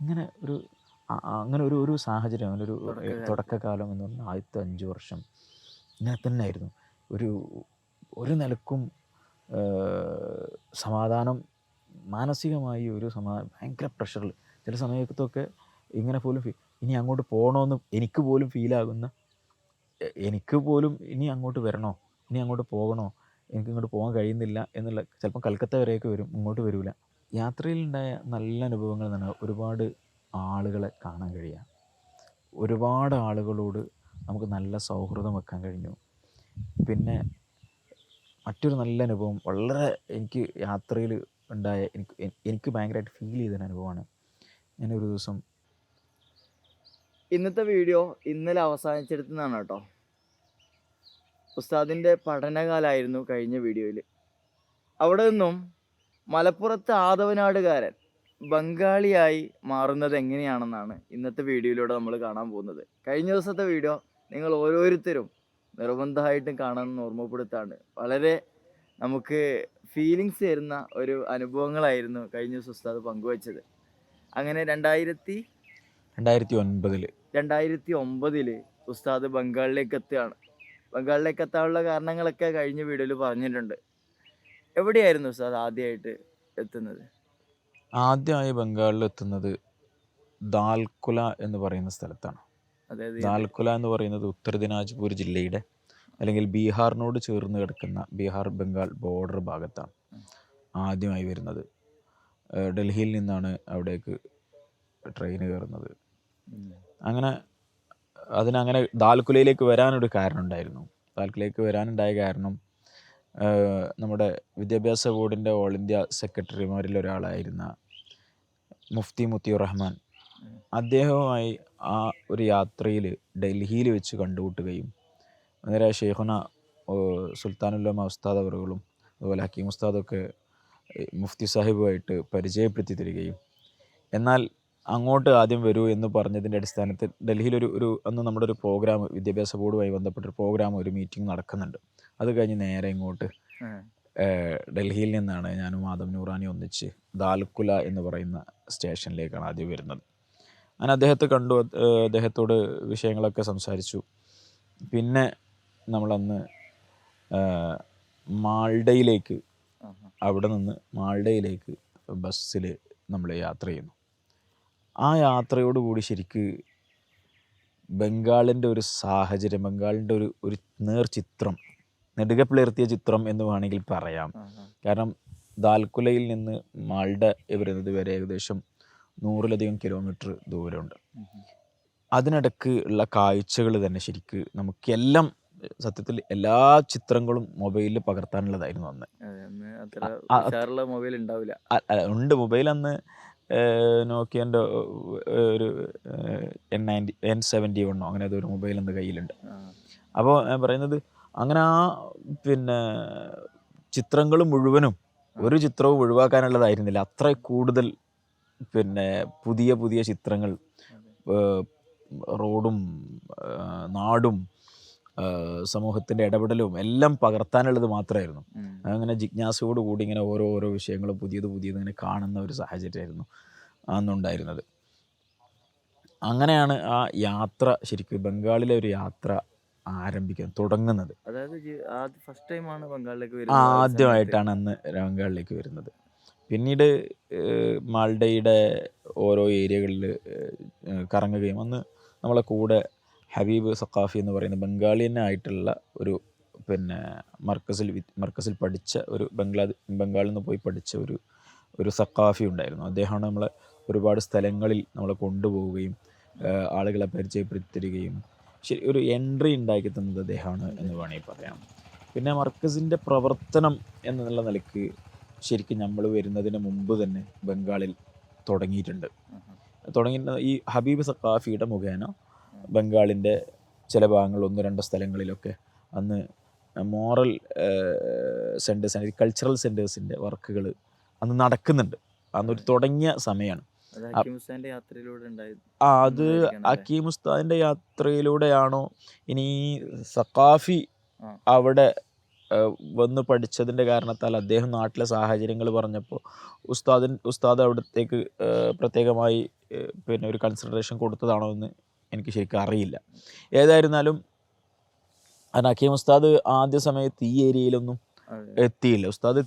ഇങ്ങനെ ഒരു അങ്ങനെ ഒരു സാഹചര്യം, അങ്ങനെ ഒരു തുടക്കകാലം എന്ന് പറഞ്ഞാൽ ആദ്യത്തെ 5 വർഷം ഇങ്ങനെ തന്നെ ആയിരുന്നു. ഒരു നിലക്കും സമാധാനം, മാനസികമായി ഭയങ്കര പ്രഷറിൽ ചില സമയത്തൊക്കെ ഇങ്ങനെ പോലും ഇനി അങ്ങോട്ട് പോകണമെന്ന് എനിക്ക് പോലും ഫീലാകുന്ന, എനിക്ക് പോലും ഇനി അങ്ങോട്ട് വരണോ, ഇനി അങ്ങോട്ട് പോകണോ, എനിക്കിങ്ങോട്ട് പോകാൻ കഴിയുന്നില്ല എന്നുള്ള, ചിലപ്പോൾ കൽക്കത്ത വരെയൊക്കെ വരും, ഇങ്ങോട്ട് വരില്ല. യാത്രയിലുണ്ടായ നല്ല അനുഭവങ്ങൾ എന്ന് പറഞ്ഞാൽ ഒരുപാട് ആളുകളെ കാണാൻ കഴിയുക, ഒരുപാട് ആളുകളോട് നമുക്ക് നല്ല സൗഹൃദം വെക്കാൻ കഴിഞ്ഞു. പിന്നെ മറ്റൊരു നല്ല അനുഭവം, വളരെ എനിക്ക് യാത്രയിൽ ഉണ്ടായ, എനിക്ക് ഭയങ്കരമായിട്ട് ഫീൽ ചെയ്തൊരു അനുഭവമാണ്. ഞാനൊരു ദിവസം, ഇന്നത്തെ വീഡിയോ ഇന്നലെ അവസാനിച്ചെടുത്തുന്നതാണ് കേട്ടോ. ഉസ്താദിൻ്റെ പഠനകാലമായിരുന്നു കഴിഞ്ഞ വീഡിയോയിൽ. അവിടെ നിന്നും മലപ്പുറത്ത് ആദവനാടുകാരൻ ബംഗാളിയായി മാറുന്നത് എങ്ങനെയാണെന്നാണ് ഇന്നത്തെ വീഡിയോയിലൂടെ നമ്മൾ കാണാൻ പോകുന്നത്. കഴിഞ്ഞ ദിവസത്തെ വീഡിയോ നിങ്ങൾ ഓരോരുത്തരും നിർബന്ധമായിട്ടും കാണാമെന്ന് ഓർമ്മപ്പെടുത്താണ്. വളരെ നമുക്ക് ഫീലിങ്സ് തരുന്ന ഒരു അനുഭവങ്ങളായിരുന്നു കഴിഞ്ഞ ദിവസം ഉസ്താദ് പങ്കുവച്ചത്. അങ്ങനെ 2009 ഉസ്താദ് ബംഗാളിലേക്ക് എത്തുകയാണ്. ബംഗാളിലേക്ക് എത്താനുള്ള കാരണങ്ങളൊക്കെ കഴിഞ്ഞ വീഡിയോയിൽ പറഞ്ഞിട്ടുണ്ട്. എവിടെയായിരുന്നു ഉസ്താദ് ആദ്യമായിട്ട് എത്തുന്നത്? ആദ്യമായി ബംഗാളിൽ എത്തുന്നത് ദാൽക്കുല എന്ന് പറയുന്ന സ്ഥലത്താണ്. ദാൽക്കുല എന്ന് പറയുന്നത് ഉത്തർ ദിനാജ്പൂർ ജില്ലയുടെ, അല്ലെങ്കിൽ ബീഹാറിനോട് ചേർന്ന് കിടക്കുന്ന ബീഹാർ ബംഗാൾ ബോർഡർ ഭാഗത്താണ് ആദ്യമായി വരുന്നത്. ഡൽഹിയിൽ നിന്നാണ് അവിടേക്ക് ട്രെയിൻ കയറുന്നത്. അങ്ങനെ അതിനങ്ങനെ ദാൽക്കുലയിലേക്ക് വരാനൊരു കാരണം ഉണ്ടായിരുന്നു. ദാൽക്കുലയിലേക്ക് വരാനുണ്ടായ കാരണം, നമ്മുടെ വിദ്യാഭ്യാസ ബോർഡിൻ്റെ ഓൾ ഇന്ത്യ സെക്രട്ടറിമാരിൽ ഒരാളായിരുന്ന മുഫ്തി മുത്തിയുർ റഹ്മാൻ, അദ്ദേഹവുമായി ആ ഒരു യാത്രയിൽ ഡൽഹിയിൽ വെച്ച് കണ്ടുമുട്ടുകയും അന്നേരം ഷെയ്ഖുന സുൽത്താനുല്ലമ ഉസ്താദ് അവറുകളും അതുപോലെ ഹക്കീം ഉസ്താദൊക്കെ മുഫ്തി സാഹിബുമായിട്ട് പരിചയപ്പെടുത്തി തരികയും, എന്നാൽ അങ്ങോട്ട് ആദ്യം വരൂ എന്ന് പറഞ്ഞതിൻ്റെ അടിസ്ഥാനത്തിൽ ഡൽഹിയിലൊരു അന്ന് നമ്മുടെ ഒരു പ്രോഗ്രാം, വിദ്യാഭ്യാസ ബോർഡുമായി ബന്ധപ്പെട്ടൊരു പ്രോഗ്രാം, ഒരു മീറ്റിംഗ് നടക്കുന്നുണ്ട്. അത് കഴിഞ്ഞ് നേരെ ഇങ്ങോട്ട് ഡൽഹിയിൽ നിന്നാണ് ഞാനും ആദം നൂറാനി ഒന്നിച്ച് ദാൽക്കുല എന്ന് പറയുന്ന സ്റ്റേഷനിലേക്കാണ് ആദ്യം വരുന്നത്. ഞാൻ അദ്ദേഹത്തെ കണ്ടു, അദ്ദേഹത്തോട് വിഷയങ്ങളൊക്കെ സംസാരിച്ചു. പിന്നെ നമ്മളന്ന് മാൾഡയിലേക്ക്, അവിടെ നിന്ന് മാൾഡയിലേക്ക് ബസ്സിൽ നമ്മൾ യാത്ര ചെയ്യുന്നു. ആ യാത്രയോടുകൂടി ശരിക്ക് ബംഗാളിൻ്റെ ഒരു സാഹചര്യം, ബംഗാളിൻ്റെ ഒരു നേർചിത്രം, നെടുകെ പിളർത്തിയ ചിത്രം എന്ന് വേണമെങ്കിൽ പറയാം. കാരണം ദാൽക്കുലയിൽ നിന്ന് മാൾഡ വരുന്നത് വരെ ഏകദേശം 100-ലധികം കിലോമീറ്റർ ദൂരമുണ്ട്. അതിനിടക്ക് ഉള്ള കാഴ്ചകൾ തന്നെ ശരിക്ക് നമുക്കെല്ലാം, സത്യത്തിൽ എല്ലാ ചിത്രങ്ങളും മൊബൈലിൽ പകർത്താനുള്ളതായിരുന്നു അന്ന്. മൊബൈൽ ഉണ്ടാവില്ല. ഉണ്ട്, മൊബൈൽ അന്ന് നോക്കിയൻ്റെ ഒരു N71 അങ്ങനെ അതൊരു മൊബൈൽ എൻ്റെ കയ്യിലുണ്ട്. അപ്പോൾ ഞാൻ പറയുന്നത്, അങ്ങനെ പിന്നെ ചിത്രങ്ങൾ മുഴുവനും, ഒരു ചിത്രവും ഒഴിവാക്കാനുള്ളതായിരുന്നില്ല. അത്ര കൂടുതൽ പിന്നെ പുതിയ പുതിയ ചിത്രങ്ങൾ, റോഡും നാടും സമൂഹത്തിൻ്റെ ഇടപെടലും എല്ലാം പകർത്താനുള്ളത് മാത്രമായിരുന്നു. അങ്ങനെ ജിജ്ഞാസയോട് കൂടി ഇങ്ങനെ ഓരോ വിഷയങ്ങളും പുതിയത് ഇങ്ങനെ കാണുന്ന ഒരു സാഹചര്യമായിരുന്നു അന്നുണ്ടായിരുന്നത്. അങ്ങനെയാണ് ആ യാത്ര, ശരിക്കും ബംഗാളിലെ ഒരു യാത്ര തുടങ്ങുന്നത്. അതായത് ഫസ്റ്റ് ടൈമാണ് ബംഗാളിലേക്ക് ആദ്യമായിട്ടാണ് അന്ന് ബംഗാളിലേക്ക് വരുന്നത്. പിന്നീട് മാൾഡയുടെ ഓരോ ഏരിയകളിൽ കറങ്ങുകയും, അന്ന് നമ്മളെ കൂടെ ഹബീബ് സഖാഫി എന്ന് പറയുന്ന ബംഗാളിയനായിട്ടുള്ള ഒരു പിന്നെ മർക്കസിൽ പഠിച്ച ഒരു ബംഗാളിൽ നിന്ന് പോയി പഠിച്ച ഒരു സഖാഫി ഉണ്ടായിരുന്നു. അദ്ദേഹമാണ് നമ്മളെ ഒരുപാട് സ്ഥലങ്ങളിൽ നമ്മളെ കൊണ്ടുപോവുകയും ആളുകളെ പരിചയപ്പെടുത്തി തരികയും ശരി ഒരു എൻട്രി ഉണ്ടാക്കി തന്നത് അദ്ദേഹമാണ് എന്ന് വേണമെങ്കിൽ പറയാം. പിന്നെ മർക്കസിൻ്റെ പ്രവർത്തനം എന്നുള്ള നിലയ്ക്ക് ശരിക്കും നമ്മൾ വരുന്നതിന് മുമ്പ് തന്നെ ബംഗാളിൽ തുടങ്ങിയിട്ടുണ്ട്. ഈ ഹബീബ് സഖാഫിയുടെ മുഖേന ബംഗാളിൻ്റെ ചില ഭാഗങ്ങൾ, 1-2 സ്ഥലങ്ങളിലൊക്കെ അന്ന് മോറൽ സെൻറ്റേഴ്സ്, കൾച്ചറൽ സെൻറ്റേഴ്സിൻ്റെ വർക്കുകൾ അന്ന് നടക്കുന്നുണ്ട്. അന്നൊരു തുടങ്ങിയ സമയമാണ്. അത് ഹക്കീം ഉസ്താദിൻ്റെ യാത്രയിലൂടെയാണോ ഇനി സഖാഫി അവിടെ വന്ന് പഠിച്ചതിൻ്റെ കാരണത്താൽ അദ്ദേഹം നാട്ടിലെ സാഹചര്യങ്ങൾ പറഞ്ഞപ്പോൾ ഉസ്താദ് അവിടത്തേക്ക് പ്രത്യേകമായി പിന്നെ ഒരു കൺസിഡറേഷൻ കൊടുത്തതാണോ എന്ന് എനിക്ക് ശരിക്കും അറിയില്ല. ഏതായിരുന്നാലും ഹക്കീം ഉസ്താദ് ആദ്യ സമയത്ത് ഈ ഏരിയയിലൊന്നും എത്തിയില്ല. ഉസ്താദ്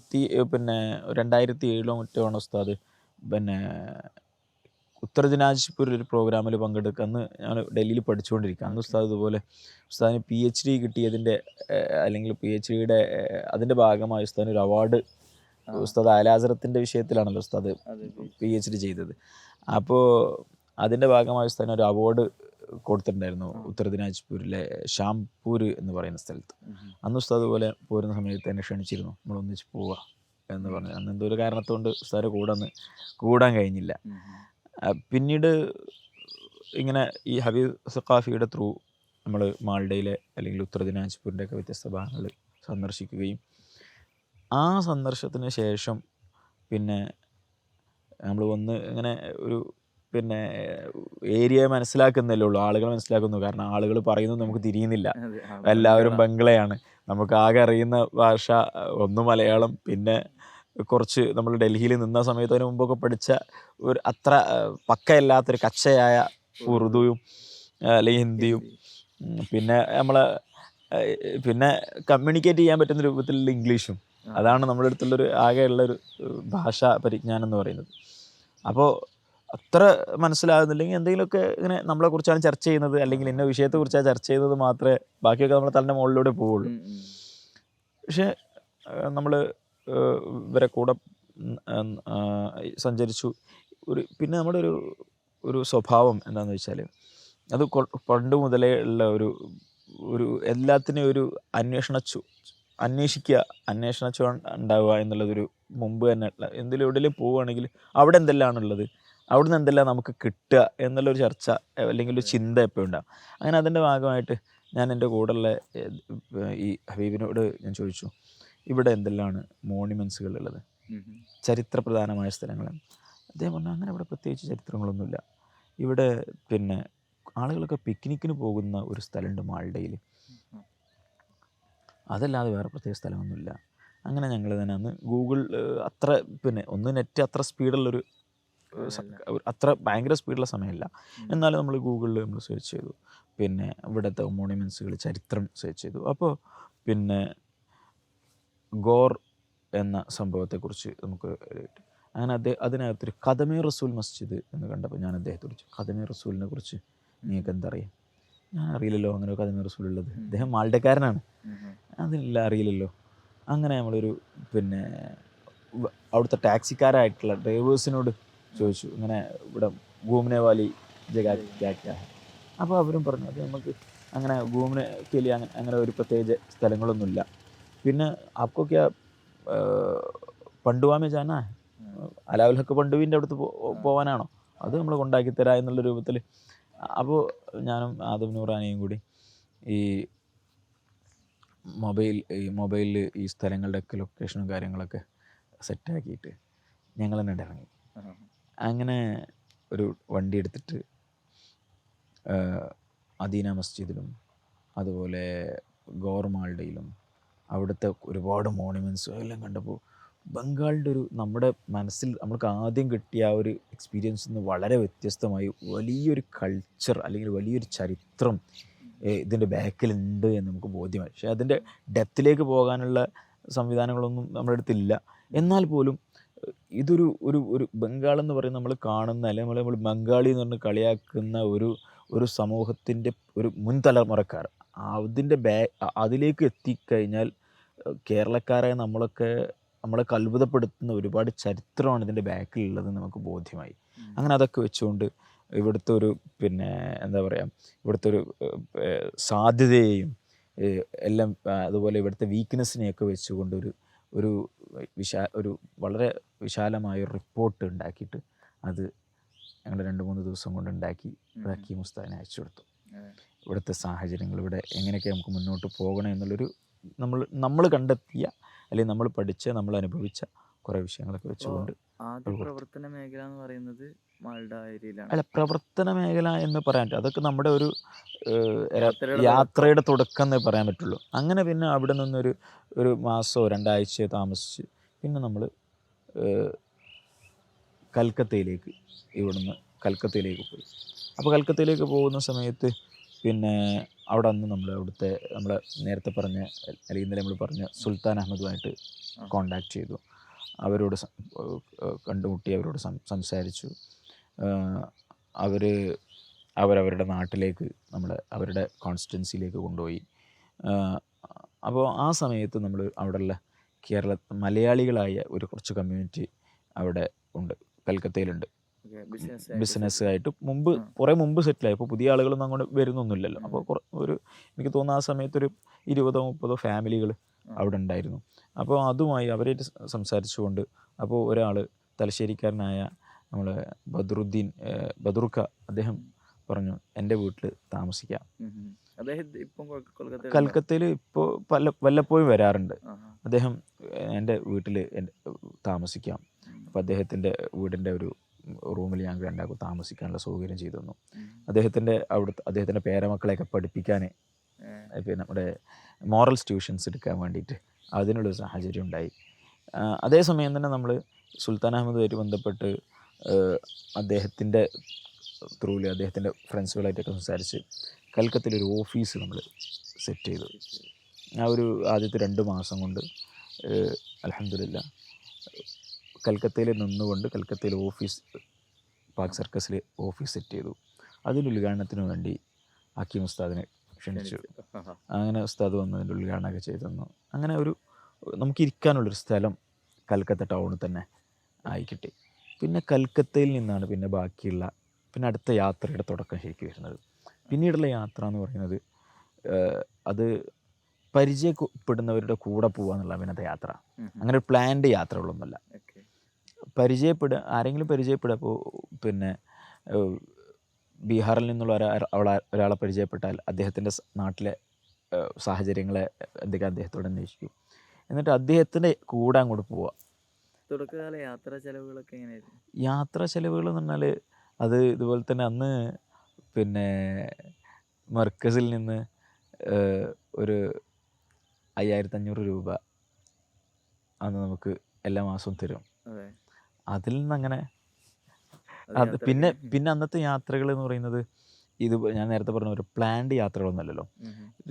പിന്നെ 2007 മറ്റോ ഉസ്താദ് പിന്നെ ഉത്തർ ദിനാജ്പൂർ ഒരു പ്രോഗ്രാമിൽ പങ്കെടുക്കുക. അന്ന് ഞാൻ ഡൽഹിയിൽ പഠിച്ചുകൊണ്ടിരിക്കുക. അന്ന് ഉസ്താദ് ഇതുപോലെ ഉസ്താദിന് PhD കിട്ടിയതിൻ്റെ അല്ലെങ്കിൽ PhDയുടെ അതിൻ്റെ ഭാഗമായി ഉസ്താദിന് ഒരു അവാർഡ്, ഉസ്താദ് അലാസറത്തിൻ്റെ വിഷയത്തിലാണല്ലോ ഉസ്താദ് PhD ചെയ്തത്. അപ്പോൾ അതിൻ്റെ ഭാഗമായി ഉസ്താദിന് ഒരു അവാർഡ് കൊടുത്തിട്ടുണ്ടായിരുന്നു ഉത്തർ ദിനാജ്പൂരിലെ ഷാംപൂർ എന്ന് പറയുന്ന സ്ഥലത്ത്. അന്ന് ഉസ്താദ് പോലെ പോരുന്ന സമയത്ത് എന്നെ ക്ഷണിച്ചിരുന്നു, നമ്മൾ ഒന്നിച്ച് പോവുക എന്ന് പറഞ്ഞു. അന്ന് എന്തോ ഒരു കാരണത്തുകൊണ്ട് ഉസ്താദിൻ്റെ കൂടെ അന്ന് കൂടാൻ കഴിഞ്ഞില്ല. പിന്നീട് ഇങ്ങനെ ഈ ഹബീബ് സഖാഫിയുടെ ത്രൂ നമ്മൾ മാൾഡയിലെ അല്ലെങ്കിൽ ഉത്തർ ദിനാജ്പൂരിൻ്റെ ഒക്കെ വ്യത്യസ്ത ഭാഗങ്ങൾ സന്ദർശിക്കുകയും ആ സന്ദർശനത്തിന് ശേഷം പിന്നെ നമ്മൾ വന്ന് ഇങ്ങനെ ഒരു പിന്നെ ഏരിയ മനസ്സിലാക്കുന്നല്ലേ ഉള്ളൂ, ആളുകൾ മനസ്സിലാക്കുന്നു. കാരണം ആളുകൾ പറയുന്നത് നമുക്ക് തിരിയുന്നില്ല, എല്ലാവരും ബംഗ്ലയാണ്. നമുക്ക് ആകെ അറിയുന്ന ഭാഷ ഒന്ന് മലയാളം, പിന്നെ കുറച്ച് നമ്മൾ ഡൽഹിയിൽ നിന്ന സമയത്ത് അതിന് മുമ്പൊക്കെ പഠിച്ച ഒരു അത്ര പക്കയല്ലാത്തൊരു കച്ചയായ ഉറുദുവും അല്ലെങ്കിൽ ഹിന്ദിയും, പിന്നെ നമ്മളെ പിന്നെ കമ്മ്യൂണിക്കേറ്റ് ചെയ്യാൻ പറ്റുന്ന രൂപത്തിലുള്ള ഇംഗ്ലീഷും. അതാണ് നമ്മുടെ അടുത്തുള്ളൊരു ആകെയുള്ളൊരു ഭാഷാ പരിജ്ഞാനം എന്ന് പറയുന്നത്. അപ്പോൾ അത്ര മനസ്സിലാകുന്നില്ലെങ്കിൽ എന്തെങ്കിലുമൊക്കെ ഇങ്ങനെ നമ്മളെക്കുറിച്ചാണ് ചർച്ച ചെയ്യുന്നത് അല്ലെങ്കിൽ ഇന്ന വിഷയത്തെക്കുറിച്ചാണ് ചർച്ച ചെയ്യുന്നത് മാത്രമേ ബാക്കിയൊക്കെ നമ്മുടെ തൻ്റെ മുകളിലൂടെ പോവുള്ളൂ. പക്ഷേ നമ്മൾ ഇവരെ കൂടെ സഞ്ചരിച്ചു. പിന്നെ നമ്മുടെ ഒരു സ്വഭാവം എന്താണെന്ന് വെച്ചാൽ അത് പണ്ട് മുതലേ ഉള്ള ഒരു എല്ലാത്തിനെയും ഒരു അന്വേഷിക്കുക ഉണ്ടാവുക എന്നുള്ളതൊരു മുമ്പ് തന്നെ എന്തെങ്കിലും എവിടെയെങ്കിലും പോവുകയാണെങ്കിൽ അവിടെ എന്തെല്ലാമാണുള്ളത്, അവിടുന്ന് എന്തെല്ലാം നമുക്ക് കിട്ടുക എന്നുള്ളൊരു ചർച്ച അല്ലെങ്കിൽ ഒരു ചിന്ത എപ്പോഴും ഉണ്ടാകും. അങ്ങനെ അതിൻ്റെ ഭാഗമായിട്ട് ഞാൻ എൻ്റെ കൂടെയുള്ള ഈ ഹബീബിനോട് ഞാൻ ചോദിച്ചു, ഇവിടെ എന്തെല്ലാമാണ് മോണ്യുമെൻറ്റ്സുകളുള്ളത്, ചരിത്രപ്രധാനമായ സ്ഥലങ്ങളാണ്. അദ്ദേഹം പറഞ്ഞു, അങ്ങനെ ഇവിടെ പ്രത്യേകിച്ച് ചരിത്രങ്ങളൊന്നുമില്ല. ഇവിടെ പിന്നെ ആളുകളൊക്കെ പിക്നിക്കിന് പോകുന്ന ഒരു സ്ഥലമുണ്ട് മാൾഡയിൽ, അതല്ലാതെ വേറെ പ്രത്യേക സ്ഥലമൊന്നുമില്ല. അങ്ങനെ ഞങ്ങൾ തന്നെ അന്ന് ഗൂഗിൾ അത്ര പിന്നെ നെറ്റ് അത്ര സ്പീഡുള്ളൊരു അത്ര ഭയങ്കര സ്പീഡുള്ള സമയമില്ല. എന്നാലും നമ്മൾ ഗൂഗിളിൽ നമ്മൾ സെർച്ച് ചെയ്തു, പിന്നെ ഇവിടുത്തെ മോണ്യുമെൻറ്റ്സുകൾ ചരിത്രം സെർച്ച് ചെയ്തു. അപ്പോൾ പിന്നെ ഗോർ എന്ന സംഭവത്തെക്കുറിച്ച് നമുക്ക് അങ്ങനെ അതിനകത്തൊരു ഖദമേ റസൂൽ മസ്ജിദ് എന്ന് കണ്ടപ്പോൾ ഞാൻ അദ്ദേഹത്തെ കുറിച്ച്, ഖദമേ റസൂലിനെ കുറിച്ച് നിങ്ങൾക്ക് എന്തറിയാം? ഞാൻ അറിയില്ലല്ലോ അങ്ങനെ ഖദമേ റസൂൽ ഉള്ളത്, അദ്ദേഹം മാൾഡക്കാരനാണ്, അതിനെല്ലാം അറിയില്ലല്ലോ. അങ്ങനെ നമ്മളൊരു പിന്നെ അവിടുത്തെ ടാക്സിക്കാരായിട്ടുള്ള ഡ്രൈവേഴ്സിനോട് ചോദിച്ചു, ഇങ്ങനെ ഇവിടെ ഗൂമനെ വാലി ജഗാ ക്യാ ക്യാ ഹൈ. അപ്പോൾ അവരും പറഞ്ഞു, അത് നമുക്ക് അങ്ങനെ ഗൂമനെ കേലി അങ്ങനെ ഒരു പ്രത്യേക സ്ഥലങ്ങളൊന്നുമില്ല. പിന്നെ ആപ്കോ ക്യാ പണ്ടുവാമേ ജാനാ, അലാവുൽ ഹക്ക് പണ്ടുവിൻ്റെ അടുത്ത് പോകാനാണോ, അത് നമ്മൾ കൊണ്ടാക്കി തരാം എന്നുള്ള രൂപത്തിൽ. അപ്പോൾ ഞാനും ആദം നൂറാനിയും കൂടി ഈ മൊബൈലിൽ ഈ സ്ഥലങ്ങളുടെയൊക്കെ ലൊക്കേഷനും കാര്യങ്ങളൊക്കെ സെറ്റാക്കിയിട്ട് ഞങ്ങൾ തന്നെ ഇറങ്ങി. അങ്ങനെ ഒരു വണ്ടി എടുത്തിട്ട് അദീന മസ്ജിദിലും അതുപോലെ ഗോർ മാൾഡയിലും അവിടുത്തെ ഒരുപാട് മോണ്യുമെൻറ്റ്സും എല്ലാം കണ്ടപ്പോൾ ബംഗാളിൻ്റെ നമ്മുടെ മനസ്സിൽ നമ്മൾക്ക് ആദ്യം കിട്ടിയ ആ ഒരു എക്സ്പീരിയൻസിൽ നിന്ന് വളരെ വ്യത്യസ്തമായി വലിയൊരു കൾച്ചർ അല്ലെങ്കിൽ വലിയൊരു ചരിത്രം ഇതിൻ്റെ ബാക്കിലുണ്ട് എന്ന് നമുക്ക് ബോധ്യമായി. പക്ഷേ അതിൻ്റെ ഡെപ്തിലേക്ക് പോകാനുള്ള സംവിധാനങ്ങളൊന്നും നമ്മുടെ അടുത്തില്ല. എന്നാൽ പോലും ഇതൊരു ഒരു ബംഗാൾ എന്ന് പറയുന്നത് നമ്മൾ കാണുന്ന അല്ലെങ്കിൽ നമ്മൾ ബംഗാളി എന്ന് പറഞ്ഞ് കളിയാക്കുന്ന ഒരു സമൂഹത്തിൻ്റെ ഒരു മുൻതലമുറക്കാർ അതിലേക്ക് എത്തിക്കഴിഞ്ഞാൽ കേരളക്കാരായ നമ്മളെ അത്ഭുതപ്പെടുത്തുന്ന ഒരുപാട് ചരിത്രമാണ് ഇതിൻ്റെ ബാക്കിലുള്ളതെന്ന് നമുക്ക് ബോധ്യമായി. അങ്ങനെ അതൊക്കെ വെച്ചുകൊണ്ട് ഇവിടുത്തെ ഒരു പിന്നെ എന്താ പറയുക, ഇവിടുത്തെ ഒരു സാധ്യതയെയും എല്ലാം അതുപോലെ ഇവിടുത്തെ വീക്ക്നെസ്സിനെയൊക്കെ വെച്ചുകൊണ്ട് ഒരു വളരെ വിശാലമായ റിപ്പോർട്ട് ഉണ്ടാക്കിയിട്ട് അത് ഞങ്ങൾ 2-3 ദിവസം കൊണ്ട് ഉണ്ടാക്കി ഹക്കീം ഉസ്താദിനെ അയച്ചു കൊടുത്തു. ഇവിടുത്തെ സാഹചര്യങ്ങൾ, ഇവിടെ എങ്ങനെയൊക്കെ നമുക്ക് മുന്നോട്ട് പോകണം എന്നുള്ളൊരു നമ്മൾ കണ്ടെത്തിയ അല്ലെങ്കിൽ നമ്മൾ പഠിച്ച നമ്മൾ അനുഭവിച്ച കുറേ വിഷയങ്ങളൊക്കെ വെച്ചുകൊണ്ട്. പ്രവർത്തന മേഖല എന്ന് പറയുന്നത് മാൾഡ ഏരിയയിലാണ്. അല്ല, പ്രവർത്തന മേഖല എന്ന് പറയാൻ അതൊക്കെ നമ്മുടെ ഒരു യാത്രയുടെ തുടക്കം എന്നേ പറയാൻ പറ്റുള്ളൂ. അങ്ങനെ പിന്നെ അവിടെ ഒരു മാസമോ 2 ആഴ്ചയോ താമസിച്ച് പിന്നെ നമ്മൾ കൽക്കത്തയിലേക്ക് കൽക്കത്തയിലേക്ക് പോയി. അപ്പോൾ കൽക്കത്തയിലേക്ക് പോകുന്ന സമയത്ത് പിന്നെ അവിടെ അന്ന് അവിടുത്തെ നമ്മളെ നേരത്തെ പറഞ്ഞ അല്ലെങ്കിൽ ഇന്നലെ നമ്മൾ പറഞ്ഞ സുൽത്താൻ അഹമ്മദുമായിട്ട് കോണ്ടാക്ട് ചെയ്തു. അവരോട് കണ്ടുമുട്ടി, അവരോട് സംസാരിച്ചു. അവരവരുടെ നാട്ടിലേക്ക് അവരുടെ കോൺസ്റ്റിറ്റ്യുവൻസിയിലേക്ക് കൊണ്ടുപോയി. അപ്പോൾ ആ സമയത്ത് നമ്മൾ അവിടെയുള്ള മലയാളികളായ കുറച്ച് കമ്മ്യൂണിറ്റി അവിടെ ഉണ്ട്, കൽക്കത്തയിലുണ്ട്. ബിസിനസ്സായിട്ട് കുറേ മുമ്പ് സെറ്റിലായി. ഇപ്പോൾ പുതിയ ആളുകളൊന്നും അങ്ങോട്ട് വരുന്നൊന്നുമില്ലല്ലോ. അപ്പോൾ എനിക്ക് തോന്നുന്നു ആ സമയത്തൊരു 20-30 ഫാമിലികൾ അവിടെ ഉണ്ടായിരുന്നു. അപ്പോൾ അതുമായി അവരായിട്ട് സംസാരിച്ചുകൊണ്ട് അപ്പോൾ ഒരാൾ തലശ്ശേരിക്കാരനായ നമ്മളെ ബദറുക്ക അദ്ദേഹം പറഞ്ഞു, എൻ്റെ വീട്ടിൽ താമസിക്കാം. കൽക്കത്തയിൽ ഇപ്പോൾ വല്ലപ്പോഴും വരാറുണ്ട്. അദ്ദേഹം എൻ്റെ വീട്ടിൽ താമസിക്കാം. അപ്പോൾ അദ്ദേഹത്തിൻ്റെ വീടിൻ്റെ ഒരു റൂമിൽ ഞങ്ങൾ രണ്ടാക്കും താമസിക്കാനുള്ള സൗകര്യം ചെയ്തു തന്നു. അദ്ദേഹത്തിൻ്റെ പേരമക്കളെയൊക്കെ പഠിപ്പിക്കാൻ പിന്നെ നമ്മുടെ മോറൽസ് ട്യൂഷൻസ് എടുക്കാൻ വേണ്ടിയിട്ട് അതിനുള്ളൊരു സാഹചര്യം ഉണ്ടായി. അതേസമയം തന്നെ നമ്മൾ സുൽത്താൻ അഹമ്മദുമായിട്ട് ബന്ധപ്പെട്ട് അദ്ദേഹത്തിൻ്റെ ത്രൂവിൽ അദ്ദേഹത്തിൻ്റെ ഫ്രണ്ട്സുകളായിട്ടൊക്കെ സംസാരിച്ച് കൽക്കത്തയിലൊരു ഓഫീസ് നമ്മൾ സെറ്റ് ചെയ്തു. ആ ഒരു ആദ്യത്തെ 2 മാസം കൊണ്ട് അൽഹംദുലില്ലാ കൽക്കത്തയിൽ നിന്നുകൊണ്ട് കൽക്കത്തയിൽ പാർക്ക് സർക്കസിൽ ഓഫീസ് സെറ്റ് ചെയ്തു. അതിൻ്റെ ഉദ്ഘാടനത്തിന് വേണ്ടി ഹക്കീം ഉസ്താദിനെ ക്ഷണിച്ചു. അങ്ങനെ ഉസ്താദ് വന്ന് അതിൻ്റെ ഉദ്ഘാടനമൊക്കെ ചെയ്തു തന്നു. അങ്ങനെ നമുക്ക് ഇരിക്കാനുള്ളൊരു സ്ഥലം കൽക്കത്ത ടൗണിൽ തന്നെ ആയി കിട്ടി. പിന്നെ കൽക്കത്തയിൽ നിന്നാണ് പിന്നെ അടുത്ത യാത്രയുടെ തുടക്കം ശരിക്കും വരുന്നത്. പിന്നീടുള്ള യാത്ര എന്ന് പറയുന്നത് അത് പരിചയപ്പെടുന്നവരുടെ കൂടെ പോകുക എന്നുള്ള പിന്നത്തെ യാത്ര. അങ്ങനെ ഒരു പ്ലാൻഡ് യാത്രകളൊന്നുമല്ല. ആരെങ്കിലും പരിചയപ്പെടുക. അപ്പോൾ പിന്നെ ബീഹാറിൽ നിന്നുള്ള ഒരാളെ പരിചയപ്പെട്ടാൽ അദ്ദേഹത്തിൻ്റെ നാട്ടിലെ സാഹചര്യങ്ങളെ എന്തൊക്കെ അദ്ദേഹത്തോട് അന്വേഷിക്കും. എന്നിട്ട് അദ്ദേഹത്തിൻ്റെ കൂടെ അങ്ങോട്ട് പോവുക. തുടക്കകാല യാത്രാ ചെലവുകളൊക്കെ എങ്ങനെയായിരുന്നു? യാത്രാ ചെലവുകൾ എന്ന് പറഞ്ഞാൽ അത് ഇതുപോലെ തന്നെ അന്ന് പിന്നെ മർക്കസിൽ നിന്ന് ഒരു 5500 രൂപ അന്ന് നമുക്ക് എല്ലാ മാസവും തരും. അതിൽ നിന്നങ്ങനെ പിന്നെ അന്നത്തെ യാത്രകൾ എന്ന് പറയുന്നത് ഞാൻ നേരത്തെ പറഞ്ഞ ഒരു പ്ലാൻഡ് യാത്രകളൊന്നുമല്ലല്ലോ.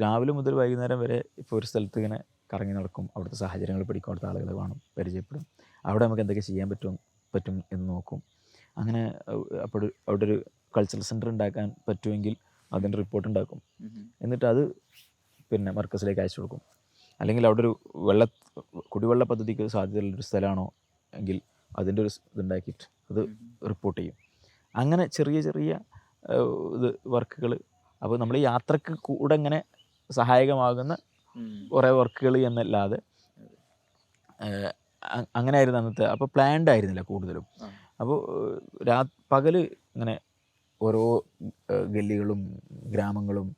രാവിലെ മുതൽ വൈകുന്നേരം വരെ ഇപ്പോൾ ഒരു സ്ഥലത്ത് ഇങ്ങനെ കറങ്ങി നടക്കും, അവിടുത്തെ സാഹചര്യങ്ങൾ പഠിക്കും, അവിടുത്തെ ആളുകളെ കാണും, പരിചയപ്പെടും, അവിടെ നമുക്ക് എന്തൊക്കെ ചെയ്യാൻ പറ്റും എന്ന് നോക്കും. അങ്ങനെ അവിടെ ഒരു കൾച്ചറൽ സെൻറ്റർ ഉണ്ടാക്കാൻ പറ്റുമെങ്കിൽ അതിൻ്റെ റിപ്പോർട്ട് ഉണ്ടാക്കും. എന്നിട്ട് അത് പിന്നെ മർക്കസിലേക്ക് അയച്ചു കൊടുക്കും. അല്ലെങ്കിൽ അവിടെ ഒരു കുടിവെള്ള പദ്ധതിക്ക് സാധ്യതയുള്ളൊരു സ്ഥലമാണോ എങ്കിൽ അതിൻ്റെ ഒരു ഇതുണ്ടാക്കിയിട്ട് അത് റിപ്പോർട്ട് ചെയ്യും. അങ്ങനെ ചെറിയ വർക്കുകൾ. അപ്പോൾ നമ്മൾ യാത്രക്ക് കൂടെ ഇങ്ങനെ സഹായകമാകുന്ന കുറേ വർക്കുകൾ എന്നല്ലാതെ അങ്ങനെ ആയിരുന്നു അന്നത്തെ. അപ്പോൾ പ്ലാൻഡ് ആയിരുന്നില്ല കൂടുതലും. അപ്പോൾ പകൽ ഇങ്ങനെ ഓരോ ഗല്ലികളും ഗ്രാമങ്ങളും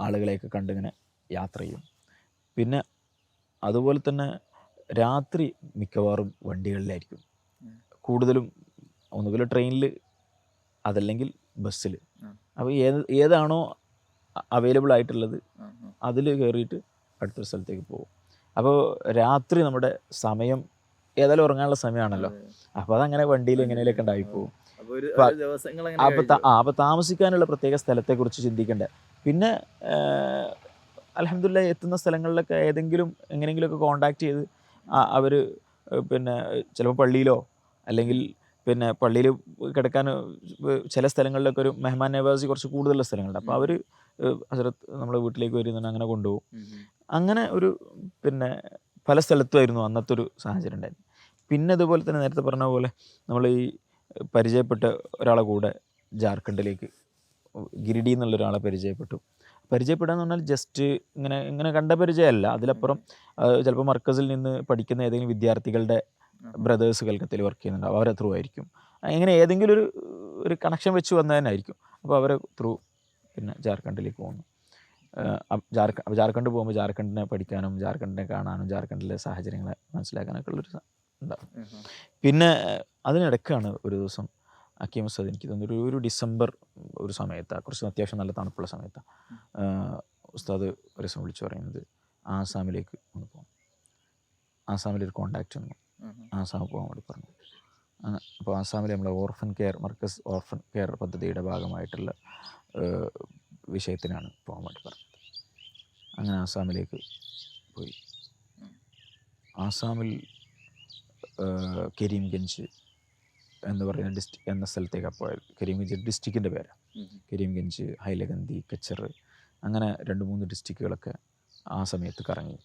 ആളുകളെയൊക്കെ കണ്ടിങ്ങനെ യാത്ര ചെയ്യും. പിന്നെ അതുപോലെ തന്നെ രാത്രി മിക്കവാറും വണ്ടികളിലായിരിക്കും കൂടുതലും, ഒന്നുകിൽ ട്രെയിനിൽ അതല്ലെങ്കിൽ ബസ്സിൽ. അപ്പോൾ ഏതാണോ അവൈലബിൾ ആയിട്ടുള്ളത് അതിൽ കയറിയിട്ട് അടുത്തൊരു സ്ഥലത്തേക്ക് പോകും. അപ്പോൾ രാത്രി നമ്മുടെ സമയം ഏതായാലും ഉറങ്ങാനുള്ള സമയമാണല്ലോ. അപ്പോൾ അതങ്ങനെ വണ്ടിയിൽ എങ്ങനെയൊക്കെ ഉണ്ടായിപ്പോവും. അപ്പോൾ താമസിക്കാനുള്ള പ്രത്യേക സ്ഥലത്തെക്കുറിച്ച് ചിന്തിക്കേണ്ട. പിന്നെ അൽഹംദുലില്ലാ എത്തുന്ന സ്ഥലങ്ങളിലൊക്കെ എങ്ങനെയെങ്കിലുമൊക്കെ കോണ്ടാക്ട് ചെയ്ത് അവർ പിന്നെ ചിലപ്പോൾ പള്ളിയിലോ അല്ലെങ്കിൽ പിന്നെ പള്ളിയിൽ കിടക്കാൻ ചില സ്ഥലങ്ങളിലൊക്കെ ഒരു മെഹ്മാൻ നവാസി കുറച്ച് കൂടുതലുള്ള സ്ഥലങ്ങളുണ്ട്. അപ്പോൾ അവർ നമ്മളെ വീട്ടിലേക്ക് വരുന്നുണ്ട്, അങ്ങനെ കൊണ്ടുപോകും. അങ്ങനെ പിന്നെ പല സ്ഥലത്തുമായിരുന്നു അന്നത്തെ ഒരു സാഹചര്യം ഉണ്ടായിരുന്നു. പിന്നെ അതുപോലെ തന്നെ നേരത്തെ പറഞ്ഞ പോലെ നമ്മൾ ഈ പരിചയപ്പെട്ട ഒരാളെ കൂടെ ജാർഖണ്ഡിലേക്ക് ഗിരിഡി എന്നുള്ള ഒരാളെ പരിചയപ്പെടുക എന്ന് പറഞ്ഞാൽ ജസ്റ്റ് ഇങ്ങനെ കണ്ട പരിചയമല്ല. അതിലപ്പുറം ചിലപ്പോൾ മർക്കസിൽ നിന്ന് പഠിക്കുന്ന ഏതെങ്കിലും വിദ്യാർത്ഥികളുടെ ബ്രദേഴ്സ് കൽക്കത്തയിൽ വർക്ക് ചെയ്യുന്നുണ്ടാവും, അവരെ ത്രൂ ആയിരിക്കും. ഇങ്ങനെ ഏതെങ്കിലും ഒരു കണക്ഷൻ വെച്ച് വന്നതിനായിരിക്കും. അപ്പോൾ അവരെ ത്രൂ പിന്നെ ജാർഖണ്ഡിലേക്ക് പോകുന്നു. ജാർഖണ്ഡ് പോകുമ്പോൾ ജാർഖണ്ഡിനെ പഠിക്കാനും ജാർഖണ്ഡിനെ കാണാനും ജാർഖണ്ഡിലെ സാഹചര്യങ്ങളെ മനസ്സിലാക്കാനൊക്കെ ഉള്ളൊരു ഉണ്ടാവും. പിന്നെ അതിനിടയ്ക്കാണ് ഒരു ദിവസം ഹക്കീം ഉസ്താദ്, എനിക്ക് തോന്നുന്നു ഒരു ഡിസംബർ ഒരു സമയത്താണ്, കുറച്ച് അത്യാവശ്യം നല്ല തണുപ്പുള്ള സമയത്താണ്. ഉസ്താദ് ഒരു ദിവസം വിളിച്ചു പറയുന്നത് ആസാമിലേക്ക് ഒന്ന് പോകണം. ആസാമിലൊരു കോണ്ടാക്റ്റ് വന്നു, ആസാമിൽ പോകാൻ വേണ്ടി പറഞ്ഞു. അപ്പോൾ ആസാമിൽ നമ്മളെ orphan care Markaz orphan care പദ്ധതിയുടെ ഭാഗമായിട്ടുള്ള വിഷയത്തിനാണ് പോകാൻ വേണ്ടി പറഞ്ഞത്. അങ്ങനെ ആസാമിലേക്ക് പോയി. ആസാമിൽ കരീംഗഞ്ച് എന്ന് പറയുന്ന എന്ന സ്ഥലത്തേക്കാണ് പോയത്. കരീംഗഞ്ച് ഡിസ്ട്രിക്റ്റിൻ്റെ പേരാണ്. കരീംഗഞ്ച്, ഹൈലകന്ദി, കച്ചർ, അങ്ങനെ 2-3 ഡിസ്ട്രിക്റ്റുകളൊക്കെ ആ സമയത്ത് കറങ്ങി,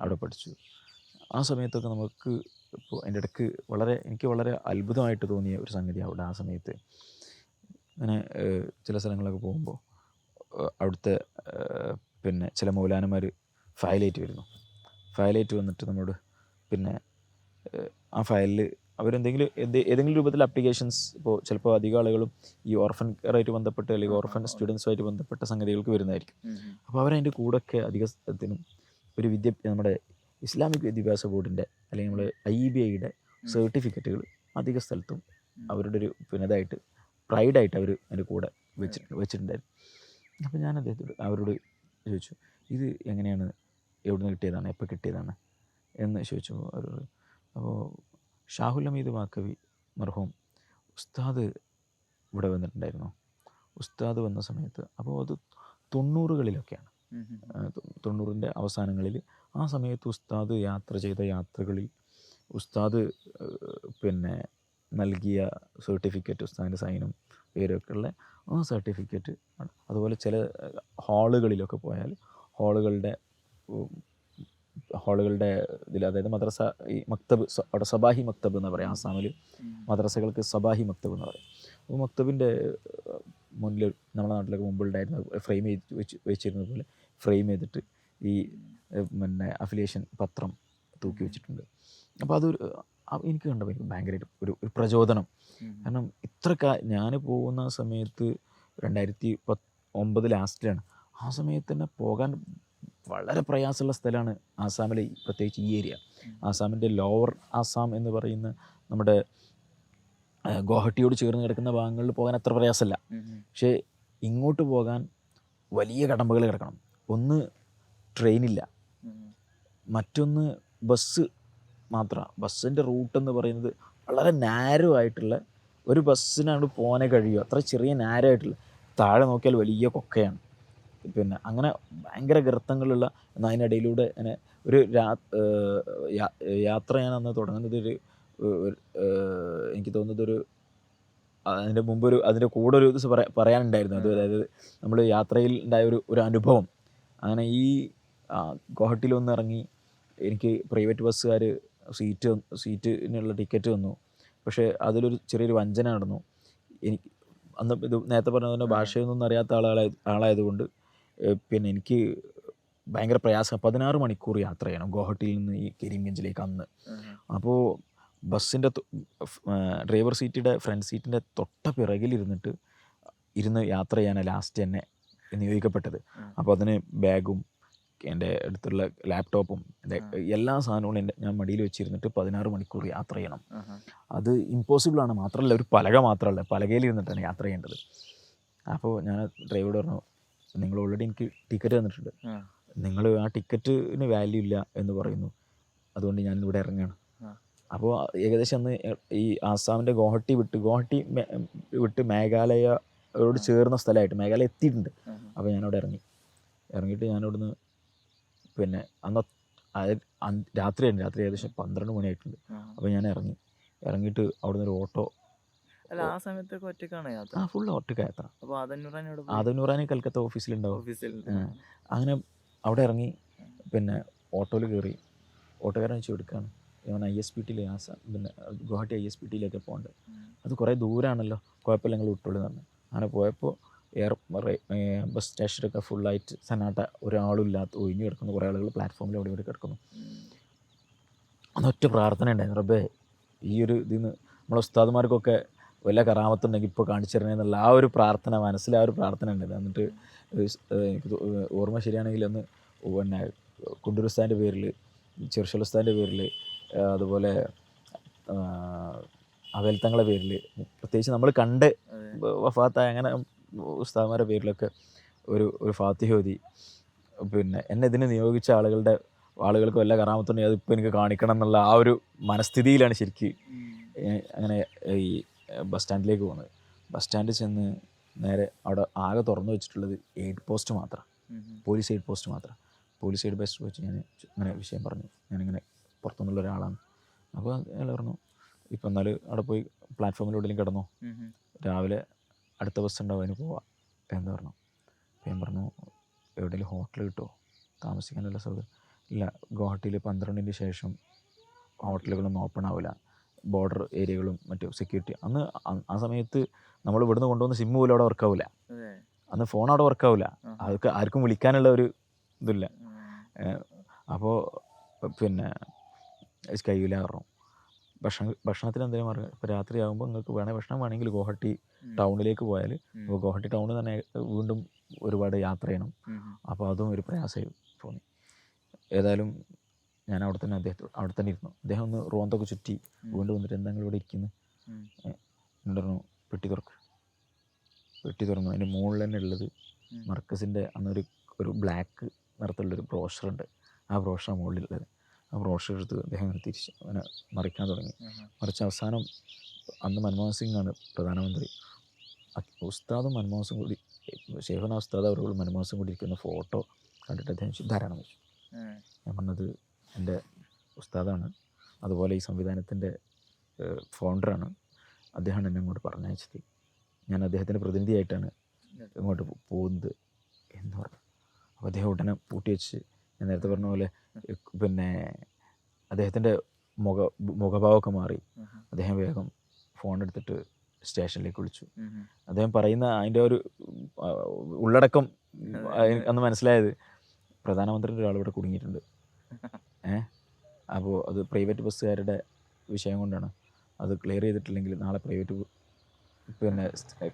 അവിടെ പഠിച്ചു. ആ സമയത്തൊക്കെ നമുക്ക് ഇപ്പോൾ അതിൻ്റെ ഇടയ്ക്ക് എനിക്ക് വളരെ അത്ഭുതമായിട്ട് തോന്നിയ ഒരു സംഗതി അവിടെ ആ സമയത്ത് അങ്ങനെ ചില സ്ഥലങ്ങളൊക്കെ പോകുമ്പോൾ അവിടുത്തെ പിന്നെ ചില മൗലാനമാർ ഫയലേറ്റ് വരുന്നു. ഫയലേറ്റ് വന്നിട്ട് നമ്മളോട് പിന്നെ ആ ഫയലിൽ അവരെന്തെങ്കിലും ഏതെങ്കിലും രൂപത്തിൽ അപ്ലിക്കേഷൻസ്, ഇപ്പോൾ ചിലപ്പോൾ അധികം ആളുകളും ഈ ഓർഫൻ കെയറായിട്ട് ബന്ധപ്പെട്ട് അല്ലെങ്കിൽ ഓർഫൻ സ്റ്റുഡൻസുമായിട്ട് ബന്ധപ്പെട്ട സംഗതികൾക്ക് വരുന്നതായിരിക്കും. അപ്പോൾ അവരതിൻ്റെ കൂടെയൊക്കെ അധികത്തിനും ഒരു നമ്മുടെ ഇസ്ലാമിക് വിദ്യാഭ്യാസ ബോർഡിൻ്റെ അല്ലെങ്കിൽ നമ്മൾ IBIയുടെ സർട്ടിഫിക്കറ്റുകൾ അധിക സ്ഥലത്തും അവരുടെ ഒരു ഇതായിട്ട് പ്രൈഡായിട്ട് അവർ അതിൻ്റെ കൂടെ വെച്ചിട്ടുണ്ടായിരുന്നു. അപ്പോൾ ഞാൻ അവരോട് ചോദിച്ചു, ഇത് എങ്ങനെയാണ്, എവിടെ നിന്ന് കിട്ടിയതാണ്, എപ്പോൾ കിട്ടിയതാണ് എന്ന് ചോദിച്ചു അവരോട്. അപ്പോൾ ഷാഹുൽ ഹമീദ് മാക്കവി മർഹൂം ഉസ്താദ് ഇവിടെ വന്നിട്ടുണ്ടായിരുന്നു. ഉസ്താദ് വന്ന സമയത്ത്, അപ്പോൾ അത് 90കളിലൊക്കെയാണ്, 90ൻ്റെ അവസാനങ്ങളിൽ. ആ സമയത്ത് ഉസ്താദ് യാത്ര ചെയ്ത യാത്രകളിൽ ഉസ്താദ് പിന്നെ നൽകിയ സർട്ടിഫിക്കറ്റ്, ഉസ്താദിൻ്റെ സൈനും പേരൊക്കെ ഉള്ള ആ സർട്ടിഫിക്കറ്റ്. അതുപോലെ ചില ഹാളുകളിലൊക്കെ പോയാൽ ഹാളുകളുടെ ഇതിൽ, അതായത് മദ്രസ ഈ മക്തബ്, അവിടെ സബാഹി മക്തബ് എന്ന് പറയും. ആസാമിൽ മദ്രസകൾക്ക് സബാഹി മക്തബ് എന്ന് പറയും. അപ്പോൾ മക്തബിൻ്റെ മുന്നിൽ നമ്മുടെ നാട്ടിലൊക്കെ മുമ്പുണ്ടായിരുന്ന ഫ്രെയിം വെച്ചിരുന്നത് പോലെ ഫ്രെയിം ചെയ്തിട്ട് ഈ പിന്നെ അഫിലിയേഷൻ പത്രം തൂക്കി വെച്ചിട്ടുണ്ട്. അപ്പോൾ എനിക്ക് കണ്ടപ്പോൾ എനിക്ക് ഭയങ്കരമായിട്ട് ഒരു പ്രചോദനം. കാരണം ഞാൻ പോകുന്ന സമയത്ത് 2019 ലാസ്റ്റിലാണ്. ആ സമയത്ത് തന്നെ പോകാൻ വളരെ പ്രയാസമുള്ള സ്ഥലമാണ് ആസാമിലെ, പ്രത്യേകിച്ച് ഈ ഏരിയ. ആസാമിൻ്റെ ലോവർ ആസാം എന്ന് പറയുന്ന നമ്മുടെ ഗുവാഹട്ടിയോട് ചേർന്ന് കിടക്കുന്ന ഭാഗങ്ങളിൽ പോകാൻ അത്ര പ്രയാസമല്ല. പക്ഷേ ഇങ്ങോട്ട് പോകാൻ വലിയ കടമ്പകൾ കിടക്കണം. ഒന്ന് ട്രെയിനില്ല, മറ്റൊന്ന് ബസ് മാത്രമാണ്. ബസ്സിൻ്റെ റൂട്ടെന്ന് പറയുന്നത് വളരെ നാരോ ആയിട്ടുള്ള ഒരു ബസ്സിനാണ് പോകാനേ കഴിയുക. അത്ര ചെറിയ നാരോ ആയിട്ടുള്ള, താഴെ നോക്കിയാൽ വലിയ കൊക്കയാണ്. പിന്നെ അങ്ങനെ ഭയങ്കര ഗർത്തങ്ങളുള്ള, എന്നാൽ അതിനിടയിലൂടെ അങ്ങനെ ഒരു യാത്ര ഞാൻ അന്ന് തുടങ്ങുന്നത് എനിക്ക് തോന്നുന്നത് അതിൻ്റെ മുമ്പ് അതിൻ്റെ കൂടെ ഒരു ദിവസം പറയാനുണ്ടായിരുന്നു. അതായത് നമ്മൾ യാത്രയിൽ ഉണ്ടായ ഒരു അനുഭവം. അങ്ങനെ ഈ ഗുവാഹട്ടിയിൽ ഇറങ്ങി എനിക്ക് പ്രൈവറ്റ് ബസ്സുകാർ സീറ്റിനുള്ള ടിക്കറ്റ് തന്നു. പക്ഷേ അതിലൊരു ചെറിയൊരു വഞ്ചന നടന്നു. എനിക്ക് അന്ന് ഇത് നേരത്തെ പറഞ്ഞ പോലെ ഭാഷയൊന്നും അറിയാത്ത ആളായതുകൊണ്ട് പിന്നെ എനിക്ക് ഭയങ്കര പ്രയാസം. 16 മണിക്കൂർ യാത്ര ചെയ്യണം ഗുവാഹട്ടിയിൽ നിന്ന് ഈ കരീംഗഞ്ചിലേക്ക് അന്ന്. അപ്പോൾ ബസ്സിൻ്റെ ഡ്രൈവർ സീറ്റിൻ്റെ ഫ്രണ്ട് സീറ്റിൻ്റെ തൊട്ട ഇരുന്ന് യാത്ര ചെയ്യാനാണ് ലാസ്റ്റ് എന്നെ നിയോഗിക്കപ്പെട്ടത്. അപ്പോൾ അതിന് ബാഗും എൻ്റെ അടുത്തുള്ള ലാപ്ടോപ്പും എൻ്റെ എല്ലാ സാധനങ്ങളും ഞാൻ മടിയിൽ വെച്ചിരുന്നിട്ട് 16 മണിക്കൂർ യാത്ര ചെയ്യണം. അത് ഇമ്പോസിബിളാണ്. മാത്രമല്ല ഒരു പലക മാത്രമല്ല, പലകയിൽ ഇരുന്നിട്ടാണ് യാത്ര ചെയ്യേണ്ടത്. അപ്പോൾ ഞാൻ ഡ്രൈവറോട് പറഞ്ഞു, നിങ്ങൾ ഓൾറെഡി എനിക്ക് ടിക്കറ്റ് തന്നിട്ടുണ്ട്, നിങ്ങൾ ആ ടിക്കറ്റിന് വാല്യൂ ഇല്ല എന്ന് പറയുന്നു, അതുകൊണ്ട് ഞാനിവിടെ ഇറങ്ങുകയാണ്. അപ്പോൾ ഏകദേശം അന്ന് ഈ ആസാമിൻ്റെ ഗുവാഹട്ടി വിട്ട് മേഘാലയോട് ചേർന്ന സ്ഥലമായിട്ട് മേഘാലയ എത്തിയിട്ടുണ്ട്. അപ്പോൾ ഞാനവിടെ ഇറങ്ങിയിട്ട് ഞാനവിടുന്ന് പിന്നെ അന്ന് രാത്രി ഏകദേശം 12 മണിയായിട്ടുണ്ട്. അപ്പോൾ ഞാൻ ഇറങ്ങിയിട്ട് അവിടുന്ന് ഒരു ഓട്ടോ. ആ സമയത്തൊക്കെ ഒറ്റക്കാണ് യാത്ര? ഫുൾ ഒറ്റക്ക യാത്ര. അപ്പോൾ ആദനൂറാനി കൽക്കത്ത ഓഫീസിലുണ്ടാവും. അങ്ങനെ അവിടെ ഇറങ്ങി പിന്നെ ഓട്ടോയിൽ കയറി. ഓട്ടോക്കാരൻ വെച്ച് എടുക്കുകയാണ്, ഞാൻ ISPT പിന്നെ ഗുവാഹട്ടി ISPTയിലേക്ക് പോകേണ്ടത്. അത് കുറേ ദൂരമാണല്ലോ, കുഴപ്പമില്ല നിങ്ങൾ വിട്ടോളൂ എന്ന് പറഞ്ഞു. അങ്ങനെ പോയപ്പോൾ ബസ് സ്റ്റേഷനൊക്കെ ഫുള്ളായിട്ട് സന്നാട്ട, ഒരാളും ഇല്ലാത്ത ഒഴിഞ്ഞു കിടക്കുന്നു. കുറേ ആളുകൾ പ്ലാറ്റ്ഫോമിൽ അവിടെ ഇവിടെ കിടക്കുന്നു. അന്നൊറ്റ പ്രാർത്ഥന ഉണ്ടായിരുന്നു, റബ്ബേ ഈ ഒരു ഇതിന്ന് നമ്മളെ ഉസ്താദുമാർക്കൊക്കെ വല്ല കറാമത്തുണ്ടെങ്കിൽ ഇപ്പോൾ കാണിച്ചു തരണേ എന്നുള്ള ആ ഒരു പ്രാർത്ഥന, മനസ്സിൽ ആ ഒരു പ്രാർത്ഥന ഉണ്ടായിരുന്നു. എന്നിട്ട് എനിക്ക് ഓർമ്മ ശരിയാണെങ്കിൽ അന്ന് പിന്നെ കുണ്ടൂർ ഉസ്താദിൻ്റെ പേരിൽ, ചെറുശൽ ഉസ്താദിൻ്റെ പേരിൽ, അതുപോലെ അവേൽത്തങ്ങളുടെ പേരിൽ, പ്രത്യേകിച്ച് നമ്മൾ കണ്ട് വഫാത്തായ അങ്ങനെ ഉസ്താദ്മാരുടെ പേരിലൊക്കെ ഒരു ഫാത്തിഹ ഓതി, പിന്നെ എന്നെ ഇതിന് നിയോഗിച്ച ആളുകൾക്ക് വല്ല കറാമത്തുണ്ടെങ്കിൽ അതിപ്പോൾ എനിക്ക് കാണിക്കണം എന്നുള്ള ആ ഒരു മനസ്ഥിതിയിലാണ് ശരിക്ക് അങ്ങനെ ഈ ബസ് സ്റ്റാൻഡിലേക്ക് പോകുന്നത്. ബസ് സ്റ്റാൻഡിൽ ചെന്ന് നേരെ അവിടെ ആകെ തുറന്നു വെച്ചിട്ടുള്ളത് എയ്ഡ് പോസ്റ്റ് മാത്രം, പോലീസ് എയ്ഡ് പോസ്റ്റ് മാത്രം. പോലീസ് എയ്ഡ് പോസ്റ്റ് വെച്ച് ഞാൻ ഇങ്ങനെ വിഷയം പറഞ്ഞു, ഞാനിങ്ങനെ പുറത്തുനിന്നുള്ള ഒരാളാണ്. അപ്പോൾ അയാൾ പറഞ്ഞു, ഇപ്പം എന്നാലും അവിടെ പോയി പ്ലാറ്റ്ഫോമിലെവിടെയും കിടന്നോ, രാവിലെ അടുത്ത ബസ് ഉണ്ടാവും അതിന് പോവാം എന്ന് പറഞ്ഞു. അപ്പം ഞാൻ പറഞ്ഞു, എവിടെയെങ്കിലും ഹോട്ടൽ കിട്ടുമോ, താമസിക്കാനുള്ള സൗകര്യം? ഇല്ല, ഗുവാഹട്ടിയിൽ 12-ന് ശേഷം ഹോട്ടലുകളൊന്നും ഓപ്പൺ ആവില്ല, ബോർഡർ ഏരിയകളും മറ്റു സെക്യൂരിറ്റി. ആ സമയത്ത് നമ്മൾ ഇവിടുന്ന് കൊണ്ടുവന്ന സിമ്മ് പോലും അവിടെ വർക്കാവില്ല, അന്ന് ഫോൺ അവിടെ വർക്കാവില്ല, അതൊക്കെ ആർക്കും വിളിക്കാനുള്ള ഒരു ഇതില്ല. അപ്പോൾ പിന്നെ കഴിയില്ല പറഞ്ഞു. ഭക്ഷണത്തിന് എന്തെങ്കിലും മാർഗം, ഇപ്പോൾ രാത്രി ആകുമ്പോൾ നിങ്ങൾക്ക് ഭക്ഷണം വേണമെങ്കിൽ ഗുവാഹട്ടി ടൗണിലേക്ക് പോയാൽ, അപ്പോൾ ഗുവാഹട്ടി ടൗണിൽ തന്നെ വീണ്ടും ഒരുപാട് യാത്ര ചെയ്യണം, അപ്പോൾ അതും ഒരു പ്രയാസമായി തോന്നി. ഏതായാലും ഞാൻ അവിടെ തന്നെ ഇരുന്നു. അദ്ദേഹം ഒന്ന് റോന്തൊക്കെ ചുറ്റി വീണ്ടും വന്നിട്ട് എന്തെങ്കിലും ഇവിടെ ഇരിക്കുന്നു പറഞ്ഞു, പെട്ടി തുറന്നു. അതിൻ്റെ മുകളിൽ തന്നെ ഉള്ളത് മർക്കസിൻ്റെ അന്നൊരു ബ്ലാക്ക് നിറത്തിലുള്ളൊരു ബ്രോഷറുണ്ട്, ആ ബ്രോഷറാണ് മുകളിലുള്ളത്. ആ ബ്രോഷർ എടുത്ത് അദ്ദേഹം തിരിച്ച് അങ്ങനെ മറിക്കാൻ തുടങ്ങി. മറിച്ച് അവസാനം അന്ന് മൻമോഹൻ സിംഗ് ആണ് പ്രധാനമന്ത്രി. ഉസ്താദും മൻമോഹൻ സിംഗ് കൂടി, ഷെയ്ഖുന ഉസ്താദ് അവരോട് മൻമോഹൻ സിംഗ് കൂടി ഇരിക്കുന്ന ഫോട്ടോ കണ്ടിട്ട് അദ്ദേഹം ധാരാളം വെച്ചു. ഞാൻ പറഞ്ഞത് എൻ്റെ ഉസ്താദാണ്, അതുപോലെ ഈ സംവിധാനത്തിൻ്റെ ഫൗണ്ടറാണ്, അദ്ദേഹമാണ് എന്നെ ഇങ്ങോട്ട് പറഞ്ഞയച്ചത്, ഞാൻ അദ്ദേഹത്തിൻ്റെ പ്രതിനിധിയായിട്ടാണ് ഇങ്ങോട്ട് പോകുന്നത് എന്ന് പറഞ്ഞു. അപ്പോൾ അദ്ദേഹം ഉടനെ പൂട്ടി വെച്ച്, ഞാൻ നേരത്തെ പറഞ്ഞ പോലെ പിന്നെ അദ്ദേഹത്തിൻ്റെ മുഖഭാവമൊക്കെ മാറി. അദ്ദേഹം വേഗം ഫോൺ എടുത്തിട്ട് സ്റ്റേഷനിലേക്ക് വിളിച്ചു. അദ്ദേഹം പറയുന്ന അതിൻ്റെ ഒരു ഉള്ളടക്കം അന്ന് മനസ്സിലായത്, പ്രധാനമന്ത്രിയുടെ ഒരാൾ ഇവിടെ കുടുങ്ങിയിട്ടുണ്ട്, അപ്പോൾ അത് പ്രൈവറ്റ് ബസ്സുകാരുടെ വിഷയം കൊണ്ടാണ്, അത് ക്ലിയർ ചെയ്തിട്ടില്ലെങ്കിൽ നാളെ പ്രൈവറ്റ് പിന്നെ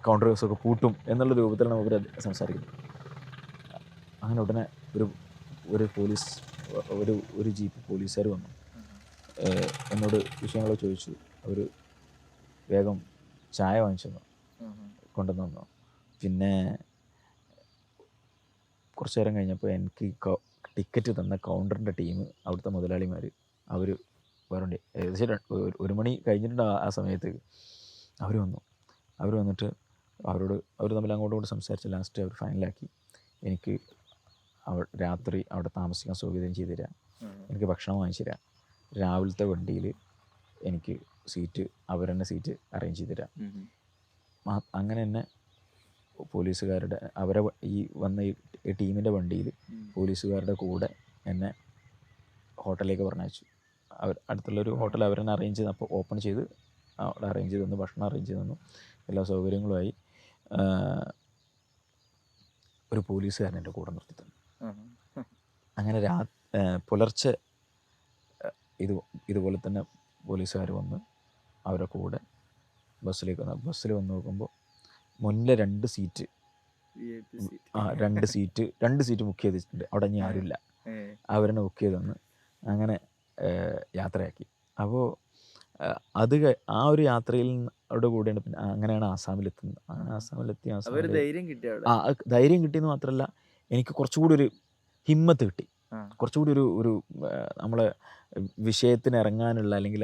കൗണ്ടർ ബസ്സൊക്കെ പൂട്ടും എന്നുള്ള രൂപത്തിലാണ് അവർ സംസാരിക്കുന്നത്. അങ്ങനെ ഉടനെ ഒരു പോലീസ് ഒരു ജീപ്പ് പോലീസുകാർ വന്നു, എന്നോട് വിഷയങ്ങൾ ചോദിച്ചു. അവർ വേഗം ചായ വാങ്ങിച്ചു കൊണ്ടുവന്നു തന്നു. പിന്നെ കുറച്ച് നേരം കഴിഞ്ഞപ്പോൾ എനിക്ക് ടിക്കറ്റ് തന്ന കൗണ്ടറിൻ്റെ ടീം, അവിടുത്തെ മുതലാളിമാർ, അവർ വേറുണ്ട്, ഏകദേശം 1 മണി കഴിഞ്ഞിട്ടുണ്ട് ആ സമയത്ത്. അവർ വന്നിട്ട് അവർ തമ്മിൽ അങ്ങോട്ടും സംസാരിച്ച് ലാസ്റ്റ് അവർ ഫൈനലാക്കി, എനിക്ക് രാത്രി അവിടെ താമസിക്കാൻ സൗകര്യം ചെയ്തു തരാം, എനിക്ക് ഭക്ഷണം വാങ്ങിച്ചു തരാം, രാവിലത്തെ വണ്ടിയിൽ എനിക്ക് സീറ്റ് അവരെന്നെ സീറ്റ് അറേഞ്ച് ചെയ്തു തരാം. അങ്ങനെ തന്നെ പോലീസുകാരുടെ ഈ വന്ന ഈ ടീമിൻ്റെ വണ്ടിയിൽ പോലീസുകാരുടെ കൂടെ എന്നെ ഹോട്ടലിലേക്ക് പറഞ്ഞയച്ചു. അടുത്തുള്ളൊരു ഹോട്ടൽ അവരെന്നെ അറേഞ്ച് ചെയ്ത്, അപ്പോൾ ഓപ്പൺ ചെയ്ത് അവിടെ അറേഞ്ച് ചെയ്ത് തന്നു, ഭക്ഷണം അറേഞ്ച് ചെയ്ത് തന്നു, എല്ലാ സൗകര്യങ്ങളുമായി. ഒരു പോലീസുകാരൻ എൻ്റെ കൂടെ നിർത്തി തന്നു. അങ്ങനെ പുലർച്ചെ ഇതുപോലെ തന്നെ പോലീസുകാർ വന്ന് അവരുടെ കൂടെ ബസ്സിലേക്ക് വന്നു. ബസ്സിൽ വന്ന് നോക്കുമ്പോൾ മുന്നിലെ 2 സീറ്റ് ബുക്ക് ചെയ്തിട്ടുണ്ട്, അവിടെ ഇനി ആരുമില്ല, അവരെന്നെ ബുക്ക് ചെയ്ത് തന്ന് അങ്ങനെ യാത്രയാക്കി. അപ്പോൾ ആ ഒരു യാത്രയിൽ അവിടെ കൂടെയാണ് പിന്നെ അങ്ങനെയാണ് ആസാമിലെത്തുന്നത്. ആസാമിലെത്തി ധൈര്യം കിട്ടിയെന്ന് മാത്രമല്ല, എനിക്ക് കുറച്ചുകൂടി ഒരു ഹിമ്മത്ത് കിട്ടി, കുറച്ചുകൂടി ഒരു നമ്മളെ വിഷയത്തിന് ഇറങ്ങാനുള്ള, അല്ലെങ്കിൽ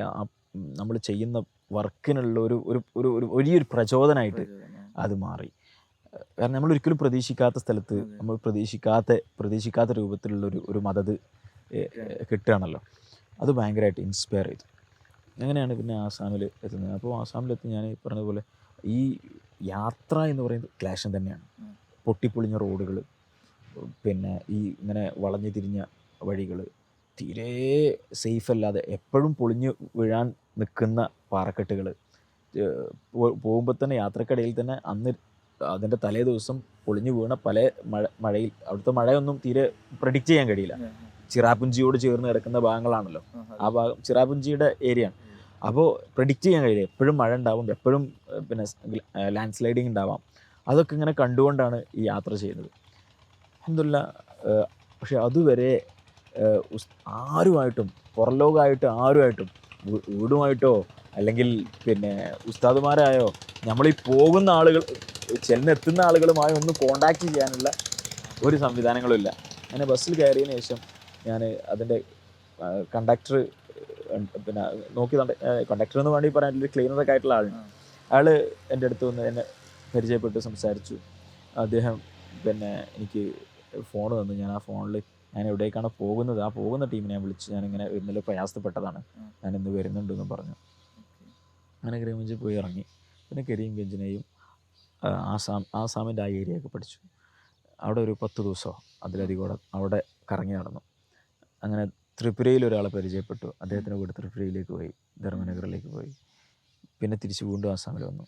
നമ്മൾ ചെയ്യുന്ന വർക്കിനുള്ള ഒരു വലിയൊരു പ്രചോദനമായിട്ട് അത് മാറി. കാരണം നമ്മൾ ഒരിക്കലും പ്രതീക്ഷിക്കാത്ത സ്ഥലത്ത് നമ്മൾ പ്രതീക്ഷിക്കാത്ത രൂപത്തിലുള്ള ഒരു മദത് കിട്ടുകയാണല്ലോ, അത് ഭയങ്കരമായിട്ട് ഇൻസ്പയർ ചെയ്തു. അങ്ങനെയാണ് പിന്നെ ആസാമിൽ എത്തുന്നത്. അപ്പോൾ ആസാമിലെത്തി ഞാൻ പറഞ്ഞതുപോലെ ഈ യാത്ര എന്ന് പറയുന്നത് ക്ലേശം തന്നെയാണ്. പൊട്ടിപ്പൊളിഞ്ഞ റോഡുകൾ, പിന്നെ ഈ ഇങ്ങനെ വളഞ്ഞു തിരിഞ്ഞ വഴികൾ, തീരെ സേഫ് അല്ലാതെ എപ്പോഴും പൊളിഞ്ഞു വീഴാൻ നിൽക്കുന്ന പാറക്കെട്ടുകൾ, പോകുമ്പോൾ തന്നെ യാത്രക്കിടയിൽ തന്നെ അന്ന് അതിൻ്റെ തലേ ദിവസം പൊളിഞ്ഞു വീണ പല മഴയിൽ, അവിടുത്തെ മഴയൊന്നും തീരെ പ്രെഡിക്റ്റ് ചെയ്യാൻ കഴിയില്ല. ചിറാപുഞ്ചിയോട് ചേർന്ന് കിടക്കുന്ന ഭാഗങ്ങളാണല്ലോ, ആ ഭാഗം ചിറാപുഞ്ചിയുടെ ഏരിയ ആണ്. അപ്പോൾ പ്രെഡിക്റ്റ് ചെയ്യാൻ കഴിയില്ല, എപ്പോഴും മഴ ഉണ്ടാവും, എപ്പോഴും പിന്നെ ലാൻഡ് സ്ലൈഡിങ് ഉണ്ടാവാം. അതൊക്കെ ഇങ്ങനെ കണ്ടുകൊണ്ടാണ് ഈ യാത്ര ചെയ്യുന്നത്. അൽഹംദുലില്ലാഹ്. പക്ഷെ അതുവരെ ആരുമായിട്ടും, പുറംലോകമായിട്ട് ആരുമായിട്ടും, വീടുമായിട്ടോ അല്ലെങ്കിൽ പിന്നെ ഉസ്താദുമാരായോ, നമ്മളീ പോകുന്ന ആളുകൾ ചെന്നെത്തുന്ന ആളുകളുമായി ഒന്ന് കോണ്ടാക്ട് ചെയ്യാനുള്ള ഒരു സംവിധാനങ്ങളും ഇല്ല. അങ്ങനെ ബസ്സിൽ കയറിയതിന് ശേഷം ഞാൻ അതിൻ്റെ കണ്ടക്ടർ പിന്നെ നോക്കി കണ്ടക്ടർ എന്ന് വേണമെങ്കിൽ പറയാൻ ക്ലീനറൊക്കെ ആയിട്ടുള്ള ആളുണ്ട്. അയാൾ എൻ്റെ അടുത്ത് വന്ന് എന്നെ പരിചയപ്പെട്ട് സംസാരിച്ചു. അദ്ദേഹം പിന്നെ എനിക്ക് ഫോൺ തന്നു. ഞാൻ ആ ഫോണിൽ ഞാൻ എവിടേക്കാണ് പോകുന്നത്, ആ പോകുന്ന ടീമിനെ ഞാൻ വിളിച്ച് ഞാനിങ്ങനെ ഇന്നലെ പ്രയാസപ്പെട്ടതാണ്, ഞാൻ ഇന്ന് വരുന്നുണ്ടെന്ന് പറഞ്ഞു. അങ്ങനെ കരിമഞ്ചിൽ പോയി ഇറങ്ങി. പിന്നെ കരീംഗഞ്ചിനെയും ആസാമിൻ്റെ ആ ഏരിയയൊക്കെ പഠിച്ചു. അവിടെ ഒരു 10 ദിവസമോ അതിലധികം അവിടെ കറങ്ങി നടന്നു. അങ്ങനെ ത്രിപുരയിൽ ഒരാളെ പരിചയപ്പെട്ടു. അദ്ദേഹത്തിൻ്റെ കൂടെ ത്രിപുരയിലേക്ക് പോയി, ധർമ്മനഗറിലേക്ക് പോയി. പിന്നെ തിരിച്ച് വീണ്ടും ആസാമിൽ വന്നു.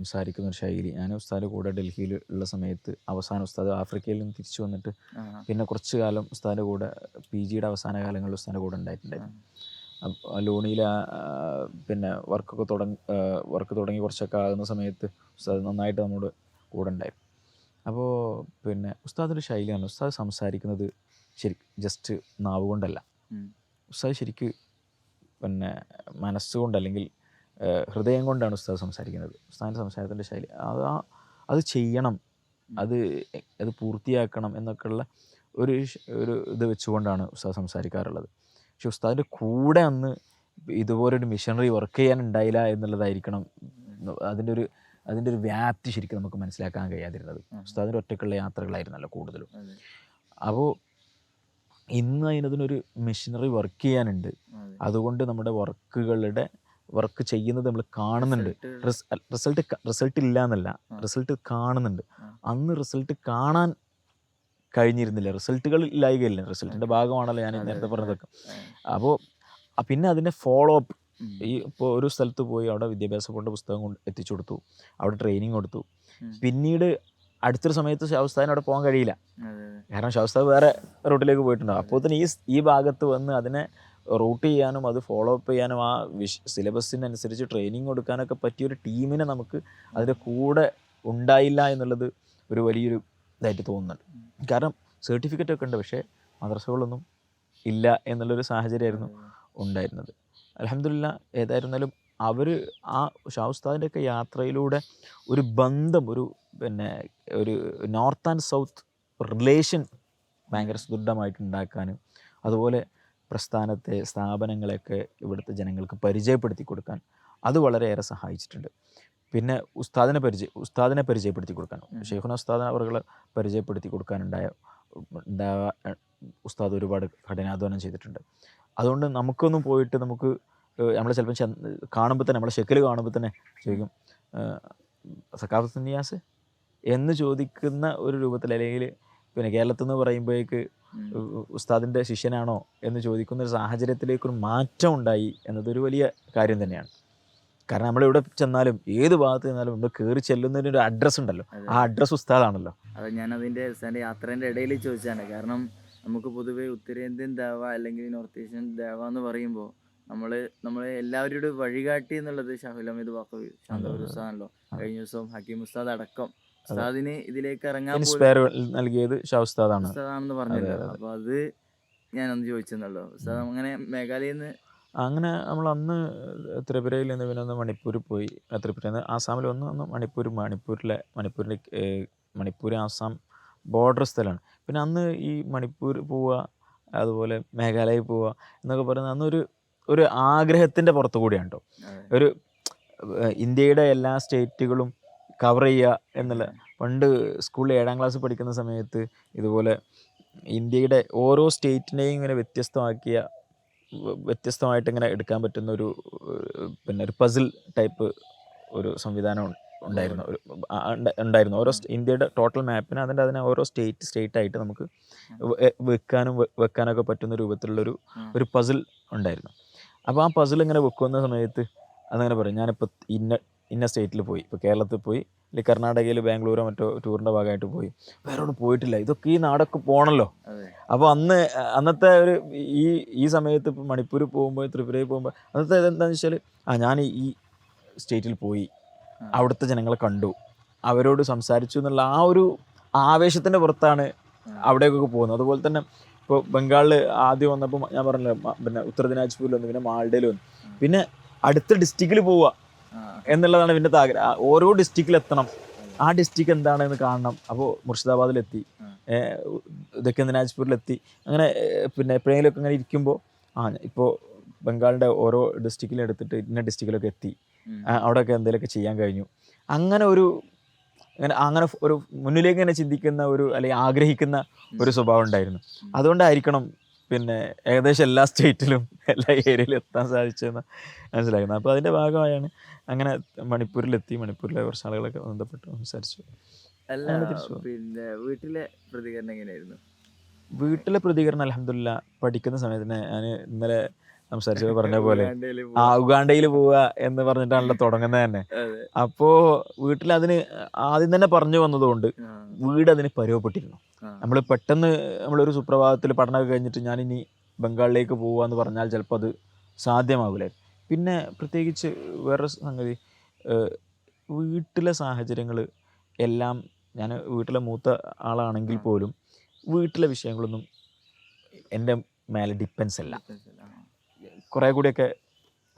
സംസാരിക്കുന്ന ഒരു ശൈലി, ഞാൻ ഉസ്താദിൻ്റെ കൂടെ ഡൽഹിയിൽ ഉള്ള സമയത്ത് അവസാനം ഉസ്താദ് ആഫ്രിക്കയിൽ നിന്ന് തിരിച്ചു വന്നിട്ട് പിന്നെ കുറച്ച് കാലം ഉസ്താദിൻ്റെ കൂടെ PGയുടെ അവസാന കാലങ്ങളിൽ ഉസ്താദിൻ്റെ കൂടെ ഉണ്ടായിട്ടുണ്ടായിരുന്നു. ലോണിയിൽ പിന്നെ വർക്ക് തുടങ്ങി കുറച്ചൊക്കെ ആകുന്ന സമയത്ത് ഉസ്താദ് നന്നായിട്ട് നമ്മുടെ കൂടെ ഉണ്ടായിരുന്നു. അപ്പോൾ പിന്നെ ഉസ്താദിൻ്റെ ശൈലിയാണ്, ഉസ്താദ് സംസാരിക്കുന്നത് ജസ്റ്റ് നാവ് കൊണ്ടല്ല, ഉസ്താദ് ശരിക്ക് പിന്നെ മനസ്സുകൊണ്ട് അല്ലെങ്കിൽ ഹൃദയം കൊണ്ടാണ് ഉസ്താദ് സംസാരിക്കുന്നത്. ഉസ്താദിൻ്റെ സംസാരത്തിൻ്റെ ശൈലി അത് ചെയ്യണം, അത് പൂർത്തിയാക്കണം എന്നൊക്കെയുള്ള ഒരു ഇത് വെച്ചുകൊണ്ടാണ് ഉസ്താദ് സംസാരിക്കാറുള്ളത്. പക്ഷെ ഉസ്താദിൻ്റെ കൂടെ അന്ന് ഇതുപോലൊരു മിഷനറി വർക്ക് ചെയ്യാനുണ്ടായില്ല എന്നുള്ളതായിരിക്കണം അതിൻ്റെ ഒരു വ്യാപ്തി ശരിക്കും നമുക്ക് മനസ്സിലാക്കാൻ കഴിയാതിരുന്നത്. ഉസ്താദിൻ്റെ ഒറ്റയ്ക്കുള്ള യാത്രകളായിരുന്നല്ലോ കൂടുതലും. അപ്പോൾ ഇന്ന് അതിനൊരു മിഷനറി വർക്ക് ചെയ്യാനുണ്ട്. അതുകൊണ്ട് നമ്മുടെ വർക്ക് ചെയ്യുന്നത് നമ്മൾ കാണുന്നുണ്ട്. റിസൾട്ട് ഇല്ല എന്നല്ല, റിസൾട്ട് കാണുന്നുണ്ട്. അന്ന് റിസൾട്ട് കാണാൻ കഴിഞ്ഞിരുന്നില്ല, റിസൾട്ടുകൾ ഇല്ലായികയില്ല, റിസൾട്ടിൻ്റെ ഭാഗമാണല്ലോ ഞാൻ നേരത്തെ പറഞ്ഞതൊക്കെ. അപ്പോൾ പിന്നെ അതിൻ്റെ ഫോളോ അപ്പ്, ഇപ്പോൾ ഒരു സ്ഥലത്ത് പോയി അവിടെ വിദ്യാഭ്യാസ കൊണ്ട് പുസ്തകം എത്തിച്ചു കൊടുത്തു, അവിടെ ട്രെയിനിങ് കൊടുത്തു. പിന്നീട് അടുത്തൊരു സമയത്ത് ഷാവുസ്താദിന് അവിടെ പോകാൻ കഴിയില്ല, കാരണം ഷാവുസ്താദ് വേറെ റൂട്ടിലേക്ക് പോയിട്ടുണ്ടാവും. അപ്പോൾ തന്നെ ഈ ഭാഗത്ത് വന്ന് അതിനെ റൂട്ട് ചെയ്യാനും അത് ഫോളോ അപ്പ് ചെയ്യാനും ആ സിലബസിനനുസരിച്ച് ട്രെയിനിങ് കൊടുക്കാനൊക്കെ പറ്റിയൊരു ടീമിനെ നമുക്ക് അതിൻ്റെ കൂടെ ഉണ്ടായില്ല എന്നുള്ളത് ഒരു വലിയൊരു ഇതായിട്ട് തോന്നുന്നുണ്ട്. കാരണം സർട്ടിഫിക്കറ്റ് ഒക്കെ ഉണ്ട്, പക്ഷേ മദ്രസകളൊന്നും ഇല്ല എന്നുള്ളൊരു സാഹചര്യമായിരുന്നു ഉണ്ടായിരുന്നത്. അൽഹംദുലില്ലാ, ഏതായിരുന്നാലും അവർ ആ ഷാവുസ്താദിൻ്റെയൊക്കെ യാത്രയിലൂടെ ഒരു ബന്ധം, ഒരു നോർത്ത് ആൻഡ് സൗത്ത് റിലേഷൻ ഭയങ്കര സുദൃഢമായിട്ട് ഉണ്ടാക്കാനും അതുപോലെ സ്ഥാപനങ്ങളെയൊക്കെ ഇവിടുത്തെ ജനങ്ങൾക്ക് പരിചയപ്പെടുത്തി കൊടുക്കാൻ അത് വളരെയേറെ സഹായിച്ചിട്ടുണ്ട്. പിന്നെ ഉസ്താദിനെ പരിചയപ്പെടുത്തി കൊടുക്കാൻ, ഷെയ്ഖുന ഉസ്താദ് അവരെ പരിചയപ്പെടുത്തി കൊടുക്കാനുണ്ടായ ഉസ്താദ് ഒരുപാട് കഠിനാധ്വാനം ചെയ്തിട്ടുണ്ട്. അതുകൊണ്ട് നമുക്കൊന്നും പോയിട്ട് നമ്മൾ ചിലപ്പോൾ കാണുമ്പോൾ തന്നെ, നമ്മളെ ഷെക്കിൽ കാണുമ്പോൾ തന്നെ ചോദിക്കും സക്കാഫത്ത് നിയാസ് എന്ന് ചോദിക്കുന്ന ഒരു രൂപത്തിൽ, അല്ലെങ്കിൽ പിന്നെ കേരളത്തിൽ നിന്ന് പറയുമ്പോഴേക്ക് ഉസ്താദിൻ്റെ ശിഷ്യനാണോ എന്ന് ചോദിക്കുന്ന ഒരു സാഹചര്യത്തിലേക്കൊരു മാറ്റം ഉണ്ടായി എന്നതൊരു വലിയ കാര്യം തന്നെയാണ്. കാരണം നമ്മളെവിടെ ചെന്നാലും ഏത് ഭാഗത്ത് ചെന്നാലും നമ്മൾ കയറി ചെല്ലുന്നതിനൊരു അഡ്രസ്സ് ഉണ്ടല്ലോ, ആ അഡ്രസ്സ് ഉസ്താദാണല്ലോ. അത് ഞാൻ അതിൻ്റെ യാത്രേൻ്റെ ഇടയിൽ ചോദിച്ചാണ്. കാരണം നമുക്ക് പൊതുവേ ഉത്തരേന്ത്യൻ ദേവ അല്ലെങ്കിൽ നോർത്ത് ഏഷ്യൻ ദേവ എന്ന് പറയുമ്പോൾ നമ്മളെ എല്ലാവരുടെ വഴികാട്ടി എന്നുള്ളത് ഷാഹുൽ ഹമീദ് ബാഖവി ശാന്തപുരം ഉസ്താദാണല്ലോ. കഴിഞ്ഞ ദിവസം ഹക്കീം ഉസ്താദ് അടക്കം ഉസ്താദിന് ഇതിലേക്ക് ഇറങ്ങാൻ നൽകിയത് ഉസ്താദാണെന്ന് പറഞ്ഞല്ലോ. അപ്പോൾ അത് ഞാനൊന്ന് ചോദിച്ചെന്നുള്ളൂ. ഉസ്താദ് അങ്ങനെ മേഘാലയയിൽ നിന്ന് അങ്ങനെ നമ്മൾ അന്ന് ത്രിപുരയിൽ നിന്ന് പിന്നെ ഒന്ന് മണിപ്പൂർ പോയി. ത്രിപുരയിൽ നിന്ന് ആസാമിൽ ഒന്ന് മണിപ്പൂർ ആസാം ബോർഡർ സ്ഥലമാണ്. പിന്നെ അന്ന് ഈ മണിപ്പൂർ പോവുക, അതുപോലെ മേഘാലയ പോവുക എന്നൊക്കെ പറയുന്നത് അന്നൊരു ആഗ്രഹത്തിൻ്റെ പുറത്തു കൂടിയാണ് കേട്ടോ. ഒരു ഇന്ത്യയുടെ എല്ലാ സ്റ്റേറ്റുകളും കവർ ചെയ്യുക എന്നുള്ള, പണ്ട് സ്കൂളിൽ 7ാം ക്ലാസ് പഠിക്കുന്ന സമയത്ത് ഇതുപോലെ ഇന്ത്യയുടെ ഓരോ സ്റ്റേറ്റിനെയും ഇങ്ങനെ വ്യത്യസ്തമായിട്ട് ഇങ്ങനെ എടുക്കാൻ പറ്റുന്ന ഒരു പസിൽ ടൈപ്പ് ഒരു സംവിധാനം ഉണ്ടായിരുന്നു. ഓരോ ഇന്ത്യയുടെ ടോട്ടൽ മാപ്പിന് അതിനെ ഓരോ സ്റ്റേറ്റ് ആയിട്ട് നമുക്ക് വെക്കാനൊക്കെ പറ്റുന്ന രൂപത്തിലുള്ളൊരു പസിൽ ഉണ്ടായിരുന്നു. അപ്പോൾ ആ പസിൽ ഇങ്ങനെ വെക്കുന്ന സമയത്ത് അതങ്ങനെ പറയും, ഞാനിപ്പോൾ ഇന്ന സ്റ്റേറ്റിൽ പോയി, ഇപ്പോൾ കേരളത്തിൽ പോയി, അല്ലെങ്കിൽ കർണാടകയിൽ ബാംഗ്ലൂരോ മറ്റോ ടൂറിൻ്റെ ഭാഗമായിട്ട് പോയി, വേറെ അവിടെ പോയിട്ടില്ല, ഇതൊക്കെ ഈ നാടൊക്കെ പോകണമല്ലോ. അപ്പോൾ അന്നത്തെ ഒരു ഈ സമയത്ത് ഇപ്പോൾ മണിപ്പൂർ പോകുമ്പോൾ, ത്രിപുരയിൽ പോകുമ്പോൾ അന്നത്തെ എന്താണെന്ന് വെച്ചാൽ ഞാൻ ഈ സ്റ്റേറ്റിൽ പോയി, അവിടുത്തെ ജനങ്ങളെ കണ്ടു, അവരോട് സംസാരിച്ചു എന്നുള്ള ആ ഒരു ആവേശത്തിൻ്റെ പുറത്താണ് അവിടേക്കൊക്കെ പോകുന്നത്. അതുപോലെ തന്നെ ഇപ്പോൾ ബംഗാളിൽ ആദ്യം വന്നപ്പോൾ ഞാൻ പറഞ്ഞല്ലോ, പിന്നെ ഉത്തർ ദിനാജ്പൂരിൽ വന്നു, പിന്നെ മാൾഡയിൽ വന്നു, പിന്നെ അടുത്ത ഡിസ്ട്രിക്റ്റിൽ പോവുക എന്നുള്ളതാണ് പിന്നെ ആഗ്രഹം. ഓരോ ഡിസ്ട്രിക്റ്റിലെത്തണം, ആ ഡിസ്ട്രിക്ട് എന്താണെന്ന് കാണണം. അപ്പോൾ മുർഷിദാബാദിലെത്തി, ദക്ഷിണ ദിനാജ്പൂരിലെത്തി, അങ്ങനെ പിന്നെ എപ്പോഴെങ്കിലുമൊക്കെ ഇങ്ങനെ ഇരിക്കുമ്പോൾ ഇപ്പോൾ ബംഗാളിൻ്റെ ഓരോ ഡിസ്ട്രിക്റ്റിലും എടുത്തിട്ട് ഇന്ന ഡിസ്ട്രിക്റ്റിലൊക്കെ എത്തി, അവിടെയൊക്കെ എന്തെങ്കിലുമൊക്കെ ചെയ്യാൻ കഴിഞ്ഞു. അങ്ങനെ ഒരു മുന്നിലേക്ക് ഇങ്ങനെ ചിന്തിക്കുന്ന അല്ലെങ്കിൽ ആഗ്രഹിക്കുന്ന ഒരു സ്വഭാവം ഉണ്ടായിരുന്നു. അതുകൊണ്ടായിരിക്കണം പിന്നെ ഏകദേശം എല്ലാ സ്റ്റേറ്റിലും എല്ലാ ഏരിയയിലും എത്താൻ സാധിച്ചതെന്ന് മനസ്സിലാക്കുന്നത്. അപ്പോൾ അതിൻ്റെ ഭാഗമായാണ് അങ്ങനെ മണിപ്പൂരിലെത്തി. മണിപ്പൂരിലെ കുറച്ച് ആളുകളൊക്കെ ബന്ധപ്പെട്ട് സംസാരിച്ചു. പിന്നെ വീട്ടിലെ പ്രതികരണം എങ്ങനെയായിരുന്നു? വീട്ടിലെ പ്രതികരണം അൽഹംദുലില്ലാ, പഠിക്കുന്ന സമയത്ത് തന്നെ ഞാൻ ഇന്നലെ സംസാരിച്ചത് പറഞ്ഞ പോലെ ഉഗാണ്ടയിൽ പോവുക എന്ന് പറഞ്ഞിട്ടാണല്ലോ തുടങ്ങുന്നത് തന്നെ. അപ്പോൾ വീട്ടിൽ അതിന് ആദ്യം തന്നെ പറഞ്ഞു വന്നതുകൊണ്ട് വീട് അതിന് പരുവപ്പെട്ടിരുന്നു. നമ്മൾ പെട്ടെന്ന് നമ്മളൊരു സുപ്രഭാതത്തിൽ പഠനമൊക്കെ കഴിഞ്ഞിട്ട് ഞാനിനി ബംഗാളിലേക്ക് പോവുക എന്ന് പറഞ്ഞാൽ ചിലപ്പോൾ അത് സാധ്യമാവില്ലായിരുന്നു. പിന്നെ പ്രത്യേകിച്ച് വേറൊരു സംഗതി, വീട്ടിലെ സാഹചര്യങ്ങൾ എല്ലാം, ഞാൻ വീട്ടിലെ മൂത്ത ആളാണെങ്കിൽ പോലും വീട്ടിലെ വിഷയങ്ങളൊന്നും എൻ്റെ മേലെ ഡിപ്പെൻസ് അല്ല, കുറേ കൂടിയൊക്കെ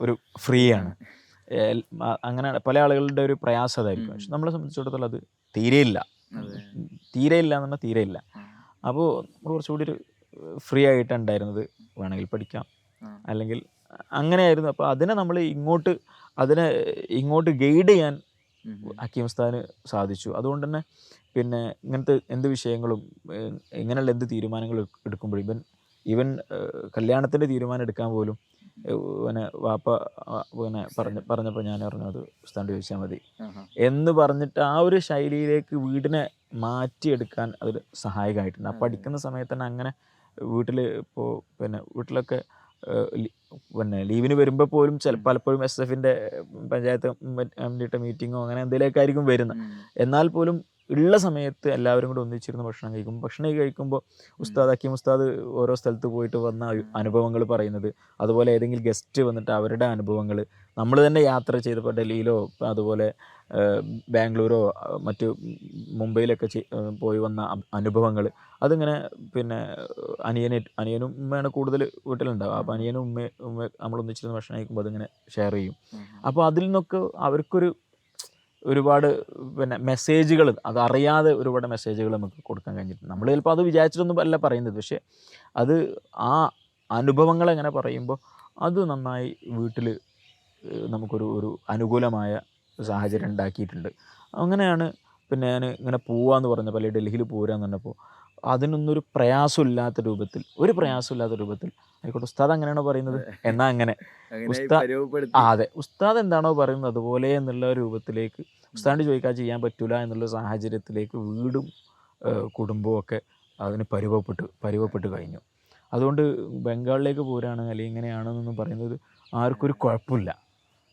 ഒരു ഫ്രീ ആണ്. അങ്ങനെ പല ആളുകളുടെ ഒരു പ്രയാസം അതായിരിക്കും. പക്ഷെ നമ്മളെ സംബന്ധിച്ചിടത്തോളം അത് തീരെയില്ല എന്ന് പറഞ്ഞാൽ തീരെയില്ല. അപ്പോൾ നമ്മൾ കുറച്ചുകൂടി ഒരു ഫ്രീ ആയിട്ടാണ് ഉണ്ടായിരുന്നത്. വേണമെങ്കിൽ പഠിക്കാം, അല്ലെങ്കിൽ അങ്ങനെയായിരുന്നു. അപ്പോൾ നമ്മൾ ഇങ്ങോട്ട് ഗൈഡ് ചെയ്യാൻ ഹക്കീം ഉസ്താദിന് സാധിച്ചു. അതുകൊണ്ട് തന്നെ പിന്നെ ഇങ്ങനത്തെ എന്ത് വിഷയങ്ങളും ഇങ്ങനെയുള്ള എന്ത് തീരുമാനങ്ങൾ എടുക്കുമ്പോഴും ഈവൻ കല്യാണത്തിൻ്റെ തീരുമാനം എടുക്കാൻ പോലും പിന്നെ വാപ്പ പിന്നെ പറഞ്ഞപ്പോൾ ഞാൻ പറഞ്ഞു അത് ഉസ്താദ് ചോദിച്ചാൽ മതി എന്ന് പറഞ്ഞിട്ട് ആ ഒരു ശൈലിയിലേക്ക് വീടിനെ മാറ്റിയെടുക്കാൻ അതൊരു സഹായകമായിട്ടുണ്ട്. ആ പഠിക്കുന്ന സമയത്ത് തന്നെ അങ്ങനെ വീട്ടിൽ ഇപ്പോൾ പിന്നെ വീട്ടിലൊക്കെ പിന്നെ ലീവിന് വരുമ്പോൾ പോലും പലപ്പോഴും SF-ൻ്റെ പഞ്ചായത്ത് കമ്മിറ്റിയുടെ മീറ്റിങ്ങോ അങ്ങനെ എന്തെങ്കിലുമൊക്കെ ആയിരിക്കും വരുന്നത്. എന്നാൽ പോലും ഉള്ള സമയത്ത് എല്ലാവരും കൂടെ ഒന്നിച്ചിരുന്ന് ഭക്ഷണം കഴിക്കും. ഭക്ഷണം കഴിക്കുമ്പോൾ ഹക്കീം ഉസ്താദ് ഓരോ സ്ഥലത്ത് പോയിട്ട് വന്ന അനുഭവങ്ങൾ പറയുന്നത്, അതുപോലെ ഏതെങ്കിലും ഗസ്റ്റ് വന്നിട്ട് അവരുടെ അനുഭവങ്ങൾ, നമ്മൾ തന്നെ യാത്ര ചെയ്തപ്പോൾ ഡൽഹിയിലോ അതുപോലെ ബാംഗ്ലൂരോ മറ്റ് മുംബൈയിലൊക്കെ പോയി വന്ന അനുഭവങ്ങൾ, അതിങ്ങനെ പിന്നെ അനിയനും ഉമ്മയാണ് കൂടുതൽ വീട്ടിലുണ്ടാവും. അപ്പോൾ അനിയനും ഉമ്മ നമ്മളൊന്നിച്ചിരുന്ന് ഭക്ഷണം കഴിക്കുമ്പോൾ അതിങ്ങനെ ഷെയർ ചെയ്യും. അപ്പോൾ അതിൽ നിന്നൊക്കെ അവർക്കൊരു ഒരുപാട് പിന്നെ മെസ്സേജുകൾ, അതറിയാതെ ഒരുപാട് മെസ്സേജുകൾ നമുക്ക് കൊടുക്കാൻ കഴിഞ്ഞിട്ടുണ്ട്. നമ്മൾ ചിലപ്പോൾ അത് വിചാരിച്ചിട്ടൊന്നും അല്ല പറയുന്നത്, പക്ഷേ അത് ആ അനുഭവങ്ങൾ എങ്ങനെ പറയുമ്പോൾ അത് നന്നായി വീട്ടിൽ നമുക്കൊരു അനുകൂലമായ സാഹചര്യം ഉണ്ടാക്കിയിട്ടുണ്ട്. അങ്ങനെയാണ് പിന്നെ ഞാൻ ഇങ്ങനെ പോവാന്ന് പറഞ്ഞപ്പോൾ, അല്ലെങ്കിൽ ഡൽഹിയിൽ പോരാന്ന് പറഞ്ഞപ്പോൾ അതിനൊന്നൊരു പ്രയാസമില്ലാത്ത രൂപത്തിൽ ആയിക്കോട്ടെ ഉസ്താദ് അങ്ങനെയാണോ പറയുന്നത് എന്നാൽ അങ്ങനെ അതെ ഉസ്താദ് എന്താണോ പറയുന്നത് അതുപോലെ എന്നുള്ള രൂപത്തിലേക്ക് ഉസ്താദിന് ചോദിക്കാൻ ചെയ്യാൻ പറ്റൂല എന്നുള്ള സാഹചര്യത്തിലേക്ക് വീടും കുടുംബവും ഒക്കെ അതിന് പരുവപ്പെട്ട് കഴിഞ്ഞു. അതുകൊണ്ട് ബംഗാളിലേക്ക് പോരാണ് അല്ലെങ്കിൽ ഇങ്ങനെയാണെന്നൊന്നും പറയുന്നത് ആർക്കും ഒരു കുഴപ്പമില്ല.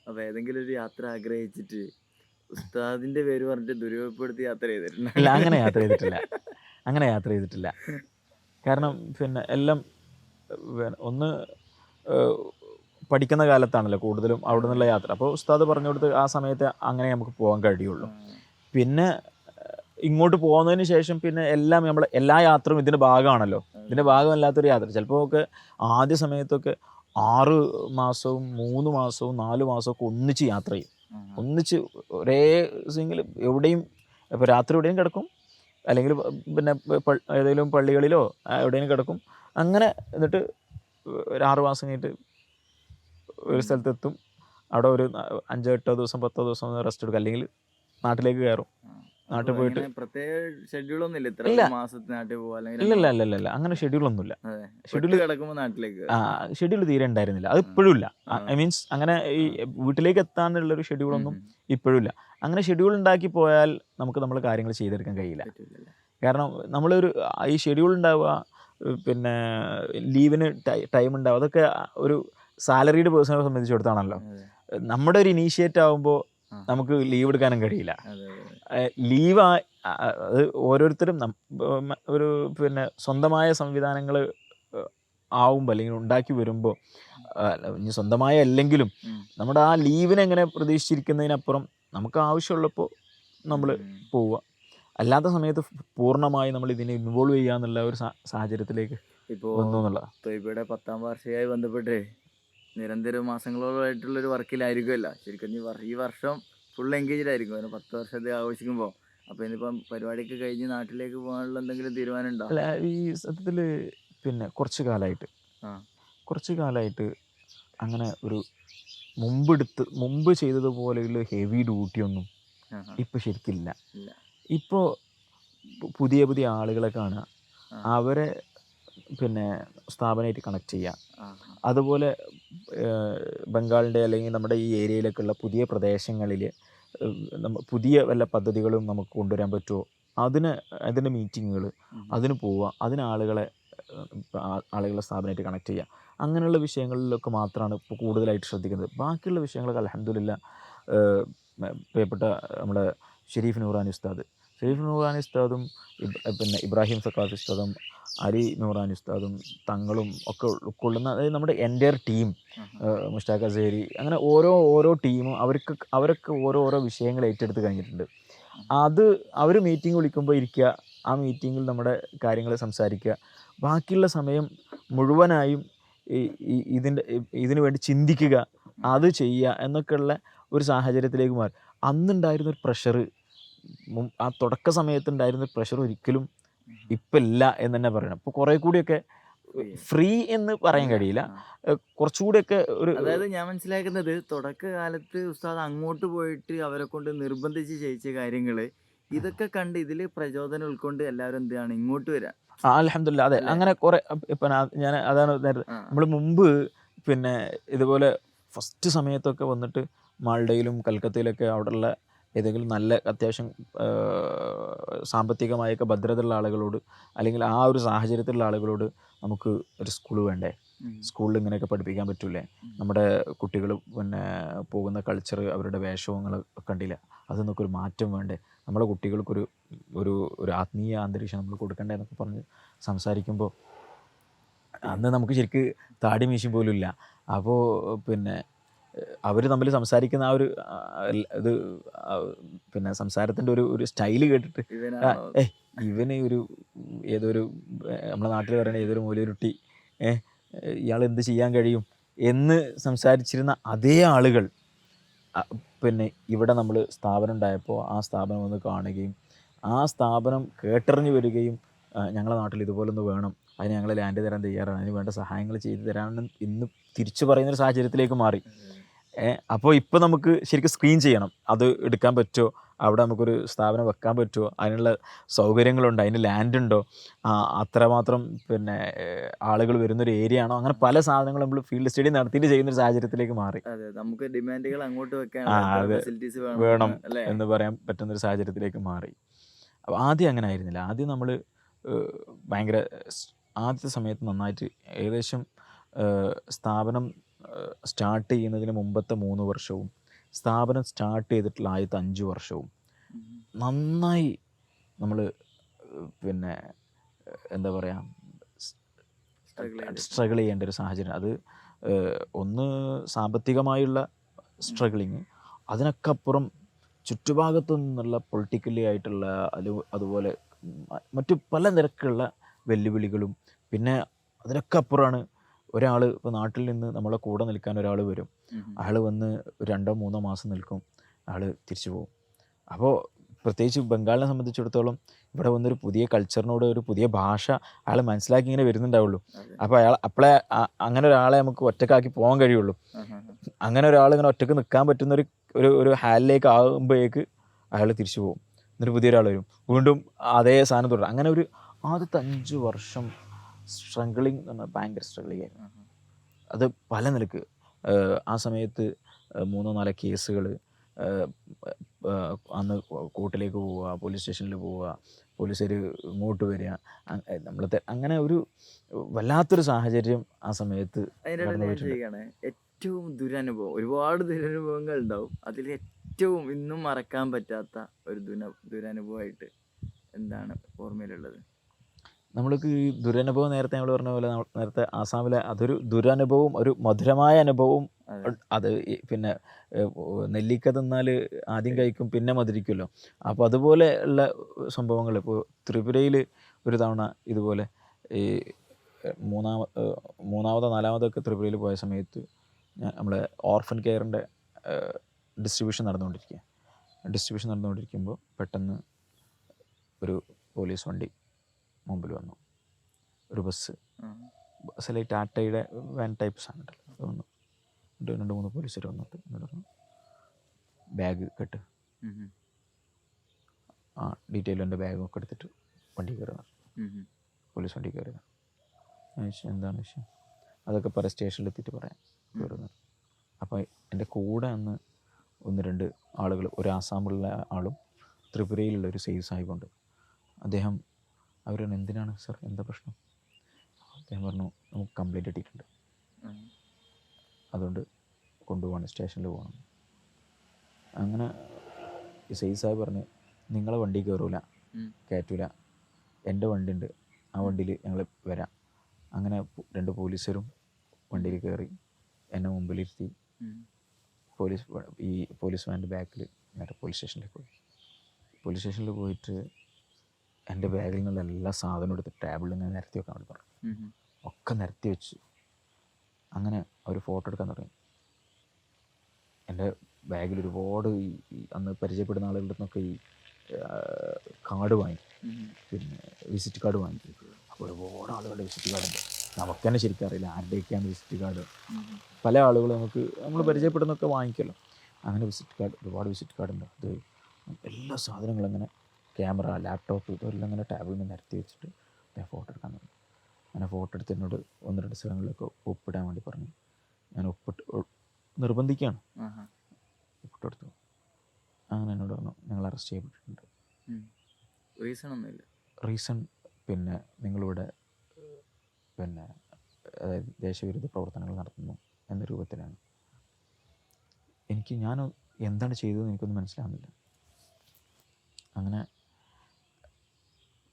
അപ്പോൾ ഏതെങ്കിലും ഒരു യാത്ര ആഗ്രഹിച്ചിട്ട് ഉസ്താദിന്റെ പേര് പറഞ്ഞിട്ട് ദുരുപയോഗപ്പെടുത്തി യാത്ര ചെയ്തിട്ടുണ്ട്? അല്ല, അങ്ങനെ യാത്ര ചെയ്തിട്ടില്ല. കാരണം പിന്നെ എല്ലാം ഒന്ന് പഠിക്കുന്ന കാലത്താണല്ലോ കൂടുതലും അവിടെ നിന്നുള്ള യാത്ര. അപ്പോൾ ഉസ്താദ് പറഞ്ഞു കൊടുത്ത് ആ സമയത്ത് അങ്ങനെ നമുക്ക് പോകാൻ കഴിയുള്ളൂ. പിന്നെ ഇങ്ങോട്ട് പോകുന്നതിന് ശേഷം പിന്നെ എല്ലാം എല്ലാ യാത്രയും ഇതിൻ്റെ ഭാഗമാണല്ലോ. ഇതിൻ്റെ ഭാഗമല്ലാത്തൊരു യാത്ര ചിലപ്പോൾ ഒക്കെ ആദ്യ സമയത്തൊക്കെ 6 മാസവും 3 മാസവും 4 മാസമൊക്കെ ഒന്നിച്ച് യാത്ര ചെയ്യും. ഒന്നിച്ച് ഒരേ സിംഗിൾ എവിടെയും, ഇപ്പോൾ രാത്രി എവിടെയും കിടക്കും, അല്ലെങ്കിൽ പിന്നെ ഏതെങ്കിലും പള്ളികളിലോ എവിടെയും കിടക്കും. അങ്ങനെ എന്നിട്ട് ഒരു 6 മാസം കഴിഞ്ഞിട്ട് ഒരു സ്ഥലത്തെത്തും. അവിടെ ഒരു 5-8 ദിവസം 10 ദിവസം റെസ്റ്റ് എടുക്കും, അല്ലെങ്കിൽ നാട്ടിലേക്ക് കയറും. നാട്ടിൽ പോയിട്ട് പ്രത്യേക ഷെഡ്യൂളൊന്നും ഇല്ല, ഇത്ര മാസത്തിന് നാട്ടിൽ പോവാ അല്ലെങ്കിൽ ഇല്ല അങ്ങനെ ഷെഡ്യൂളൊന്നുമില്ല. ഷെഡ്യൂൾ തീരെ ഉണ്ടായിരുന്നില്ല, അത് ഇപ്പോഴും ഇല്ല. മീൻസ് അങ്ങനെ ഈ വീട്ടിലേക്ക് എത്താനുള്ളൊരു ഷെഡ്യൂളൊന്നും ഇപ്പോഴും ഇല്ല. അങ്ങനെ ഷെഡ്യൂൾ ഉണ്ടാക്കി പോയാൽ നമ്മൾ കാര്യങ്ങൾ ചെയ്തെടുക്കാൻ കഴിയില്ല. കാരണം നമ്മളൊരു ഈ ഷെഡ്യൂൾ ഉണ്ടാവുക, പിന്നെ ലീവിന് ടൈം ഉണ്ടാവുക, അതൊക്കെ ഒരു സാലറീഡ് പേഴ്സണെ സംബന്ധിച്ചിടത്താണല്ലോ. നമ്മുടെ ഒരു ഇനീഷ്യേറ്റ് ആകുമ്പോൾ നമുക്ക് ലീവ് എടുക്കാനും കഴിയില്ല. അതെ, അതെ. ലീവ് അത് ഓരോരുത്തരും ഒരു പിന്നെ സ്വന്തമായ സംവിധാനങ്ങൾ ആവുമ്പോൾ അല്ലെങ്കിൽ ഉണ്ടാക്കി വരുമ്പോൾ ഇനി സ്വന്തമായ അല്ലെങ്കിലും നമ്മുടെ ആ ലീവിനെ എങ്ങനെ പ്രതീക്ഷിച്ചിരിക്കുന്നതിനപ്പുറം നമുക്ക് ആവശ്യമുള്ളപ്പോൾ നമ്മൾ പോവുക. അല്ലാത്ത സമയത്ത് പൂർണ്ണമായി നമ്മൾ ഇതിനെ ഇൻവോൾവ് ചെയ്യുക എന്നുള്ള ഒരു സാഹചര്യത്തിലേക്ക് വന്നു എന്നുള്ളതാണ്. ഇപ്പോൾ ഇവിടെ 10ാം വാർഷികമായി ബന്ധപ്പെട്ട് നിരന്തരം മാസങ്ങളോളമായിട്ടുള്ളൊരു വർക്കിലായിരിക്കുമല്ല ശരിക്കും. ഈ വർഷം ഫുൾ എൻഗേജ്ഡ് ആയിരിക്കും. അതിന് 10 വർഷത്തെ ആഘോഷിക്കുമ്പോൾ. അപ്പോൾ ഇനിയിപ്പം പരിപാടിയൊക്കെ കഴിഞ്ഞ് നാട്ടിലേക്ക് പോകാനുള്ള എന്തെങ്കിലും തീരുമാനം ഉണ്ടോ? അല്ല, ഈ സത്യത്തിൽ പിന്നെ കുറച്ച് കാലമായിട്ട് അങ്ങനെ ഒരു മുമ്പ് ചെയ്തതുപോലെയുള്ള ഹെവി ഡ്യൂട്ടിയൊന്നും ഇപ്പോൾ ശരിക്കില്ല. ഇപ്പോൾ പുതിയ പുതിയ ആളുകളെ കാണുക, അവരെ പിന്നെ സ്ഥാപനമായിട്ട് കണക്ട് ചെയ്യുക. അതുപോലെ ബംഗാളിൻ്റെ അല്ലെങ്കിൽ നമ്മുടെ ഈ ഏരിയയിലൊക്കെയുള്ള പുതിയ പ്രദേശങ്ങളിൽ പുതിയ വല്ല പദ്ധതികളും നമുക്ക് കൊണ്ടുവരാൻ പറ്റുമോ, അതിൻ്റെ മീറ്റിങ്ങുകൾ, അതിന് പോവുക, അതിന് ആളുകളെ സ്ഥാപനമായിട്ട് കണക്ട് ചെയ്യുക. അങ്ങനെയുള്ള വിഷയങ്ങളിലൊക്കെ മാത്രമാണ് ഇപ്പോൾ കൂടുതലായിട്ട് ശ്രദ്ധിക്കുന്നത്. ബാക്കിയുള്ള വിഷയങ്ങളൊക്കെ അൽഹംദുലില്ലാ പ്രിയപ്പെട്ട നമ്മുടെ ഷെരീഫ് നൂറാനി ഉസ്താദും പിന്നെ ഇബ്രാഹിം സഖാഫി ഉസ്താദും അരി നൂറാനി ഉസ്താദും തങ്ങളും ഒക്കെ ഉൾക്കൊള്ളുന്ന, അതായത് നമ്മുടെ എൻ്റയർ ടീം, മുഷ്താഖ് അസേരി, അങ്ങനെ ഓരോ ടീമും അവരൊക്കെ ഓരോ വിഷയങ്ങൾ ഏറ്റെടുത്ത് കഴിഞ്ഞിട്ടുണ്ട്. അവർ മീറ്റിംഗ് വിളിക്കുമ്പോൾ ഇരിക്കുക, ആ മീറ്റിങ്ങിൽ നമ്മുടെ കാര്യങ്ങൾ സംസാരിക്കുക, ബാക്കിയുള്ള സമയം മുഴുവനായും ഇതിനു വേണ്ടി ചിന്തിക്കുക, അത് ചെയ്യുക എന്നൊക്കെയുള്ള ഒരു സാഹചര്യത്തിലേക്ക് മാറി. അന്നുണ്ടായിരുന്നൊരു പ്രഷർ, ആ തുടക്ക സമയത്തുണ്ടായിരുന്നൊരു പ്രഷർ ഒരിക്കലും ഇപ്പം ഇല്ല എന്ന് തന്നെ പറയണം. ഇപ്പോൾ കുറേ കൂടിയൊക്കെ ഫ്രീ എന്ന് പറയാൻ കഴിയില്ല, കുറച്ചുകൂടിയൊക്കെ ഒരു, അതായത് ഞാൻ മനസ്സിലാക്കുന്നത് തുടക്കകാലത്ത് ഉസ്താദ് അങ്ങോട്ട് പോയിട്ട് അവരെ കൊണ്ട് നിർബന്ധിച്ച് ചെയ്യിച്ച കാര്യങ്ങൾ ഇതൊക്കെ കണ്ട് ഇതിൽ പ്രചോദനം ഉൾക്കൊണ്ട് എല്ലാവരും എന്താണ് ഇങ്ങോട്ട് വരാം. അൽഹംദുലില്ലാ. അതെ, അങ്ങനെ കുറേ ഇപ്പം ഞാൻ അതാണ് നമ്മൾ മുമ്പ് പിന്നെ ഇതുപോലെ ഫസ്റ്റ് സമയത്തൊക്കെ വന്നിട്ട് മാൾഡയിലും കൽക്കത്തയിലൊക്കെ അവിടെയുള്ള ഏതെങ്കിലും നല്ല അത്യാവശ്യം സാമ്പത്തികമായൊക്കെ ഭദ്രതയുള്ള ആളുകളോട്, അല്ലെങ്കിൽ ആ ഒരു സാഹചര്യത്തിലുള്ള ആളുകളോട് നമുക്ക് ഒരു സ്കൂൾ വേണ്ടേ, സ്കൂളിൽ ഇങ്ങനെയൊക്കെ പഠിപ്പിക്കാൻ പറ്റൂലേ, നമ്മുടെ കുട്ടികൾ പിന്നെ പോകുന്ന കൾച്ചർ, അവരുടെ വേഷങ്ങൾ കണ്ടില്ല, അതിനൊക്കെ ഒരു മാറ്റം വേണ്ടേ, നമ്മുടെ കുട്ടികൾക്കൊരു ഒരു ആത്മീയ അന്തരീക്ഷം നമ്മൾ കൊടുക്കണ്ടേ എന്നൊക്കെ പറഞ്ഞ് സംസാരിക്കുമ്പോൾ അന്ന് നമുക്ക് ശരിക്ക് താടി മീശയും പോലും ഇല്ല. അപ്പോൾ പിന്നെ അവർ തമ്മിൽ സംസാരിക്കുന്ന ആ ഒരു ഇത് പിന്നെ സംസാരത്തിൻ്റെ ഒരു സ്റ്റൈല് കേട്ടിട്ട് ഇവന് ഏതൊരു നമ്മുടെ നാട്ടിൽ പറയുന്ന ഏതൊരു മൂലയുരുട്ടി, ഇയാൾ എന്ത് ചെയ്യാൻ കഴിയും എന്ന് സംസാരിച്ചിരുന്ന അതേ ആളുകൾ പിന്നെ ഇവിടെ നമ്മൾ സ്ഥാപനം ഉണ്ടായപ്പോൾ ആ സ്ഥാപനം ഒന്ന് കാണുകയും ആ സ്ഥാപനം കേട്ടറിഞ്ഞ് വരികയും ഞങ്ങളുടെ നാട്ടിൽ ഇതുപോലൊന്ന് വേണം, അതിന് ഞങ്ങൾ ലാൻഡ് തരാൻ തയ്യാറാണ്, അതിന് വേണ്ട സഹായങ്ങൾ ചെയ്തു തരാമെന്ന് ഇന്ന് തിരിച്ചു പറയുന്നൊരു സാഹചര്യത്തിലേക്ക് മാറി. അപ്പോൾ ഇപ്പോൾ നമുക്ക് ശരിക്കും സ്ക്രീൻ ചെയ്യണം, അത് എടുക്കാൻ പറ്റുമോ, അവിടെ നമുക്കൊരു സ്ഥാപനം വെക്കാൻ പറ്റുമോ, അതിനുള്ള സൗകര്യങ്ങളുണ്ടോ, അതിന് ലാൻഡ് ഉണ്ടോ, അത്രമാത്രം പിന്നെ ആളുകൾ വരുന്നൊരു ഏരിയ ആണോ, അങ്ങനെ പല സാധനങ്ങളും നമ്മൾ ഫീൽഡ് സ്റ്റഡി നടത്തിയിട്ട് ചെയ്യുന്നൊരു സാഹചര്യത്തിലേക്ക് മാറി. അതെ, നമുക്ക് ഡിമാൻഡുകൾ അങ്ങോട്ട് വെക്കാൻ വേണം എന്ന് പറയാൻ പറ്റുന്നൊരു സാഹചര്യത്തിലേക്ക് മാറി. അപ്പോൾ ആദ്യം അങ്ങനെ ആയിരുന്നില്ല. ആദ്യം നമ്മൾ ഭയങ്കര ആദ്യത്തെ സമയത്ത് നന്നായിട്ട് ഏകദേശം സ്ഥാപനം സ്റ്റാർട്ട് ചെയ്യുന്നതിന് മുമ്പത്തെ 3 വർഷവും സ്ഥാപനം സ്റ്റാർട്ട് ചെയ്തിട്ടുള്ള ആദ്യത്തെ 5 വർഷവും നന്നായി നമ്മൾ പിന്നെ എന്താ പറയുക സ്ട്രഗിൾ ചെയ്യേണ്ട ഒരു സാഹചര്യം. അത് ഒന്ന് സാമ്പത്തികമായുള്ള സ്ട്രഗിളിങ്, അതിനൊക്കെ അപ്പുറം ചുറ്റുഭാഗത്തു നിന്നുള്ള പൊളിറ്റിക്കലി ആയിട്ടുള്ള അതുപോലെ മറ്റു പല നിരക്കുള്ള വെല്ലുവിളികളും, പിന്നെ അതിനൊക്കെ അപ്പുറമാണ് ഒരാൾ ഇപ്പോൾ നാട്ടിൽ നിന്ന് നമ്മളെ കൂടെ നിൽക്കാൻ ഒരാൾ വരും, അയാൾ വന്ന് 2-3 മാസം നിൽക്കും, അയാൾ തിരിച്ചു പോകും. അപ്പോൾ പ്രത്യേകിച്ച് ബംഗാളിനെ സംബന്ധിച്ചിടത്തോളം ഇവിടെ വന്നൊരു പുതിയ കൾച്ചറിനോട്, ഒരു പുതിയ ഭാഷ അയാൾ മനസ്സിലാക്കി ഇങ്ങനെ വരുന്നുണ്ടാവുള്ളൂ. അപ്പോൾ അപ്പോഴേ അങ്ങനെ ഒരാളെ നമുക്ക് ഒറ്റക്കാക്കി പോകാൻ കഴിയുള്ളൂ. അങ്ങനെ ഒരാൾ ഇങ്ങനെ ഒറ്റക്ക് നിൽക്കാൻ പറ്റുന്നൊരു ഒരു ഹാലിലേക്ക് ആകുമ്പോഴേക്ക് അയാൾ തിരിച്ചു പോകും, എന്നിട്ട് പുതിയൊരാൾ വരും, വീണ്ടും അതേ സാധനം തുടരും. അങ്ങനെ ഒരു ആദ്യത്തെ 5 വർഷം സ്ട്രഗിളിങ് എന്ന് പറഞ്ഞാൽ ഭയങ്കര സ്ട്രഗിളിങ് ആയിരുന്നു. അത് പല നിലക്ക്. ആ സമയത്ത് 3-4 കേസുകൾ, അന്ന് കോർട്ടിലേക്ക് പോവുക, പോലീസ് സ്റ്റേഷനിൽ പോവുക, പോലീസുകാർ ഇങ്ങോട്ട് വരിക, അങ്ങനെ വല്ലാത്തൊരു സാഹചര്യം ആ സമയത്ത് അതിൻ്റെ കടന്നു ഇടയിൽ ഞാൻ പോയിട്ടുണ്ട്. ചെയ്യുകയാണ് ഏറ്റവും ദുരനുഭവം, ഒരുപാട് ദുരനുഭവങ്ങൾ ഉണ്ടാവും, അതിൽ ഏറ്റവും ഇന്നും മറക്കാൻ പറ്റാത്ത ഒരു ദുരനുഭവമായിട്ട് എന്താണ് ഓർമ്മയിലുള്ളത്? നമ്മൾക്ക് ഈ ദുരനുഭവം നേരത്തെ നമ്മൾ പറഞ്ഞ പോലെ നേരത്തെ ആസാമിലെ അതൊരു ദുരനുഭവവും ഒരു മധുരമായ അനുഭവവും അതെ. അത് പിന്നെ നെല്ലിക്ക തിന്നാൽ ആദ്യം കഴിക്കും പിന്നെ മധുരിക്കുമല്ലോ. അപ്പോൾ അതുപോലെ ഉള്ള സംഭവങ്ങൾ ഇപ്പോൾ ത്രിപുരയിൽ ഒരു തവണ ഇതുപോലെ ഈ മൂന്നാമതോ നാലാമതൊക്കെ ത്രിപുരയിൽ പോയ സമയത്ത് നമ്മളെ ഓർഫൻ കെയറിൻ്റെ ഡിസ്ട്രിബ്യൂഷൻ നടന്നുകൊണ്ടിരിക്കുമ്പോൾ പെട്ടെന്ന് ഒരു പോലീസ് വണ്ടി മുമ്പിൽ വന്നു. ഒരു ബസ്സിലെ ടാറ്റയുടെ വാൻ ടൈപ്പ് സാധനമുണ്ടല്ലോ, അത് വന്നു. 2-3 പോലീസുകാർ വന്നിട്ട് എന്നോട് പറഞ്ഞു, ബാഗ് കെട്ട്, ആ ഡീറ്റെയിൽ എൻ്റെ ബാഗൊക്കെ എടുത്തിട്ട് വണ്ടി കയറുന്നത്, പോലീസ് വണ്ടി കയറുന്നത്. ഞാൻ ചോദിച്ചു എന്താണ് വിഷയം? അതൊക്കെ പറയാം, സ്റ്റേഷനിലെത്തിയിട്ട് പറയാം കയറുന്നത്. അപ്പോൾ എൻ്റെ കൂടെ അന്ന് 1-2 ആളുകൾ, ഒരു ആസാമിലുള്ള ആളും ത്രിപുരയിലുള്ള ഒരു സെയ്ദ് സാഹിബുണ്ട്. അദ്ദേഹം അവരാണ്, എന്തിനാണ് സർ, എന്താ പ്രശ്നം? അദ്ദേഹം പറഞ്ഞു, നമുക്ക് കംപ്ലൈൻറ്റ് കിട്ടിയിട്ടുണ്ട്, അതുകൊണ്ട് കൊണ്ടുപോകണം, സ്റ്റേഷനിൽ പോകണം. അങ്ങനെ ഈ സെയ്ദ് സാഹിബ് പറഞ്ഞു, നിങ്ങളെ വണ്ടി കയറൂല, കയറ്റൂല, എൻ്റെ വണ്ടി ഉണ്ട്, ആ വണ്ടിയിൽ ഞങ്ങൾ വരാം. അങ്ങനെ 2 പോലീസുകാരും വണ്ടിയിൽ കയറി എന്നെ മുമ്പിലിരുത്തി പോലീസ് വാൻ്റെ ബാക്കിൽ നേരെ പോലീസ് സ്റ്റേഷനിലേക്ക് പോയി. പോലീസ് സ്റ്റേഷനിൽ പോയിട്ട് എൻ്റെ ബാഗിൽ നിന്നുള്ള എല്ലാ സാധനവും എടുത്ത് ടേബിളിൽ നിന്ന് നിരത്തി വെക്കാൻ വേണ്ടി പറഞ്ഞു. ഒക്കെ നിരത്തി വെച്ച് അങ്ങനെ അവർ ഫോട്ടോ എടുക്കാൻ തുടങ്ങി. എൻ്റെ ബാഗിൽ ഒരുപാട് ഈ അന്ന് പരിചയപ്പെടുന്ന ആളുകളുടെ നിന്നൊക്കെ ഈ കാർഡ് വാങ്ങി, പിന്നെ വിസിറ്റ് കാർഡ് വാങ്ങി. അപ്പോൾ ഒരുപാട് ആളുകളുടെ വിസിറ്റ് കാർഡുണ്ട്. നമുക്ക് തന്നെ ശരിക്കും അറിയില്ല ആരുടെയൊക്കെയാണ് വിസിറ്റ് കാർഡ്. പല ആളുകളും നമ്മൾ പരിചയപ്പെടുന്നൊക്കെ വാങ്ങിക്കുമല്ലോ. അങ്ങനെ ഒരുപാട് വിസിറ്റ് കാർഡുണ്ട്. അത് എല്ലാ സാധനങ്ങളും അങ്ങനെ ക്യാമറ, ലാപ്ടോപ്പ്, ഇതെല്ലാം ഇങ്ങനെ ടേബിളിൽ നിന്ന് നിരത്തി വെച്ചിട്ട് ഞാൻ ഫോട്ടോ എടുക്കാൻ തുടങ്ങി. അങ്ങനെ ഫോട്ടോ എടുത്ത് എന്നോട് 1-2 സ്ഥലങ്ങളിലൊക്കെ ഒപ്പിടാൻ വേണ്ടി പറഞ്ഞു. ഞാൻ നിർബന്ധിക്കുകയാണ്, ഒപ്പിട്ടെടുത്തു. അങ്ങനെ എന്നോട് പറഞ്ഞു, ഞങ്ങൾ അറസ്റ്റ് ചെയ്യപ്പെട്ടിട്ടുണ്ട്. റീസൺ പിന്നെ നിങ്ങളിവിടെ പിന്നെ അതായത് ദേശവിരുദ്ധ പ്രവർത്തനങ്ങൾ നടത്തുന്നു എന്ന രൂപത്തിലാണ്. ഞാൻ എന്താണ് ചെയ്തതെന്ന് എനിക്കൊന്നും മനസ്സിലാകുന്നില്ല. അങ്ങനെ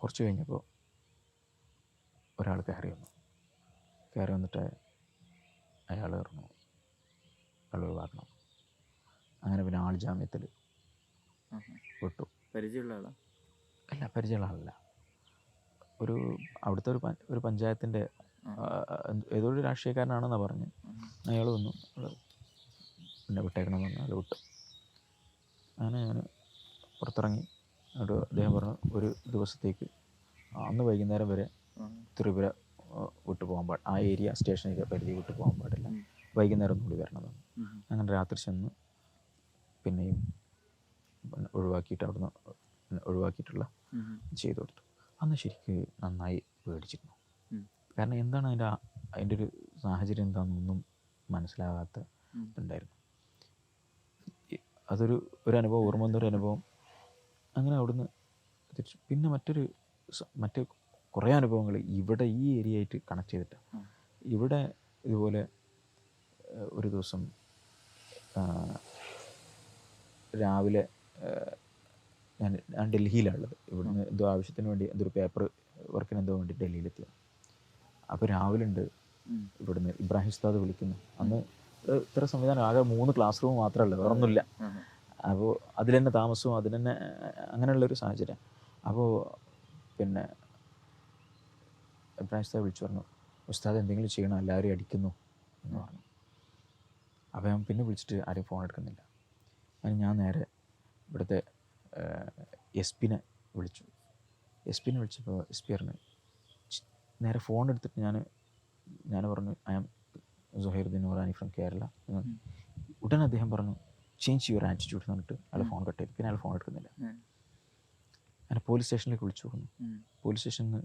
കുറച്ച് കഴിഞ്ഞപ്പോൾ ഒരാൾ കയറി വന്നിട്ട് അയാൾ പറഞ്ഞു, അയാൾ ഒഴിവാക്കണം. അങ്ങനെ പിന്നെ ആൾ ജാമ്യത്തിൽ വിട്ടു. പരിചയമുള്ള ആളാ? അല്ല, പരിചയമുള്ള ആളല്ല. അവിടുത്തെ ഒരു പഞ്ചായത്തിൻ്റെ ഏതോ ഒരു രാഷ്ട്രീയക്കാരനാണെന്നാണ് പറഞ്ഞ്. അയാൾ വന്നു, പിന്നെ വിട്ടേക്കണമെന്ന് പറഞ്ഞു, അയാൾ വിട്ടു. അങ്ങനെ ഞാൻ പുറത്തിറങ്ങി. അദ്ദേഹം പറഞ്ഞു, ഒരു ദിവസത്തേക്ക് അന്ന് വൈകുന്നേരം വരെ ത്രിപുര വിട്ടു പോകാൻ ആ ഏരിയ സ്റ്റേഷൻ പരിധി വിട്ടു പോകാൻ പാടില്ല, വൈകുന്നേരം ഒന്നുകൂടി വരണമെന്ന്. അങ്ങനെ രാത്രി ചെന്ന് പിന്നെയും ഒഴിവാക്കിയിട്ട് അവിടുന്ന് ഒഴിവാക്കിയിട്ടുള്ള ചെയ്തു കൊടുത്തു. അന്ന് ശരിക്ക് നന്നായി പേടിച്ചിരുന്നു. കാരണം എന്താണ് അതിൻ്റെ ഒരു സാഹചര്യം എന്താണെന്നൊന്നും മനസ്സിലാകാത്ത ഉണ്ടായിരുന്നു. അതൊരു അനുഭവം, ഓർമ്മ വന്നൊരു അനുഭവം. അങ്ങനെ അവിടുന്ന് തിരിച്ചു. പിന്നെ മറ്റ് കുറേ അനുഭവങ്ങൾ ഇവിടെ ഈ ഏരിയ ആയിട്ട് കണക്ട് ചെയ്തിട്ടാണ്. ഇവിടെ ഇതുപോലെ ഒരു ദിവസം രാവിലെ ഞാൻ ഡൽഹിയിലാണുള്ളത്. ഇവിടുന്ന് എന്തോ ആവശ്യത്തിന് വേണ്ടി, എന്തൊരു പേപ്പർ വർക്കിന് എന്തോ വേണ്ടി ഡൽഹിയിലെത്തിയാണ്. അപ്പോൾ രാവിലെ ഉണ്ട് ഇവിടുന്ന് ഇബ്രാഹിം ഉസ്താദ് വിളിക്കുന്നു. അന്ന് ഇത്ര സംവിധാനം, ആകെ 3 ക്ലാസ് റൂം മാത്രമല്ല, വേറൊന്നുമില്ല. അപ്പോൾ അതിൽ തന്നെ താമസവും അതിൽ തന്നെ അങ്ങനെയുള്ളൊരു സാഹചര്യം. അപ്പോൾ പിന്നെ ഇബ്രാഹിം ഉസ്താദ് വിളിച്ചു പറഞ്ഞു, ഉസ്താദ് എന്തെങ്കിലും ചെയ്യണം, എല്ലാവരും അടിക്കുന്നു എന്ന് പറഞ്ഞു. അപ്പോൾ ഞാൻ പിന്നെ വിളിച്ചിട്ട് ആരും ഫോൺ എടുക്കുന്നില്ല. ഞാൻ നേരെ ഇവിടുത്തെ SP-നെ വിളിച്ചു. SP-നെ വിളിച്ചപ്പോൾ SP പറഞ്ഞു, നേരെ ഫോൺ എടുത്തിട്ട് ഞാൻ പറഞ്ഞു, I am Suhairuddin Noorani from Kerala. ഉടനെ അദ്ദേഹം പറഞ്ഞു, ചേഞ്ച് യുവർ ആറ്റിറ്റ്യൂഡ് എന്ന് പറഞ്ഞിട്ട് അയാൾ ഫോൺ കട്ട് ചെയ്തു. പിന്നെ അയാൾ ഫോൺ എടുക്കുന്നില്ല. അങ്ങനെ പോലീസ് സ്റ്റേഷനിലേക്ക് വിളിച്ചു പോകുന്നു. പോലീസ് സ്റ്റേഷനിൽ നിന്ന്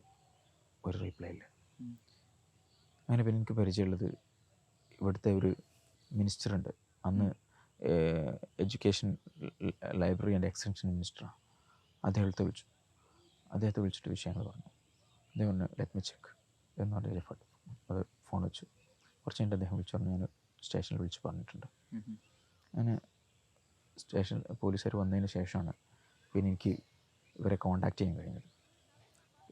ഒരു റീപ്ലൈ ഇല്ല. അങ്ങനെ പിന്നെ എനിക്ക് പരിചയമുള്ളത് ഇവിടുത്തെ ഒരു മിനിസ്റ്ററുണ്ട്, അന്ന് എഡ്യൂക്കേഷൻ, ലൈബ്രറി ആൻഡ് എക്സ്റ്റൻഷൻ മിനിസ്റ്ററാണ്. അദ്ദേഹത്തെ വിളിച്ചിട്ട് വിഷയങ്ങൾ പറഞ്ഞു. അദ്ദേഹം പറഞ്ഞു, ലെറ്റ് മി ചെക്ക്. എന്ന് പറഞ്ഞ അത് ഫോൺ വെച്ചു. കുറച്ച് കഴിഞ്ഞിട്ട് അദ്ദേഹം വിളിച്ചു പറഞ്ഞു, ഞാൻ സ്റ്റേഷനിൽ വിളിച്ച് പറഞ്ഞിട്ടുണ്ട്. അങ്ങനെ പോലീസുകാർ വന്നതിന് ശേഷമാണ് പിന്നെ എനിക്ക് ഇവരെ കോൺടാക്ട് ചെയ്യാൻ കഴിഞ്ഞത്.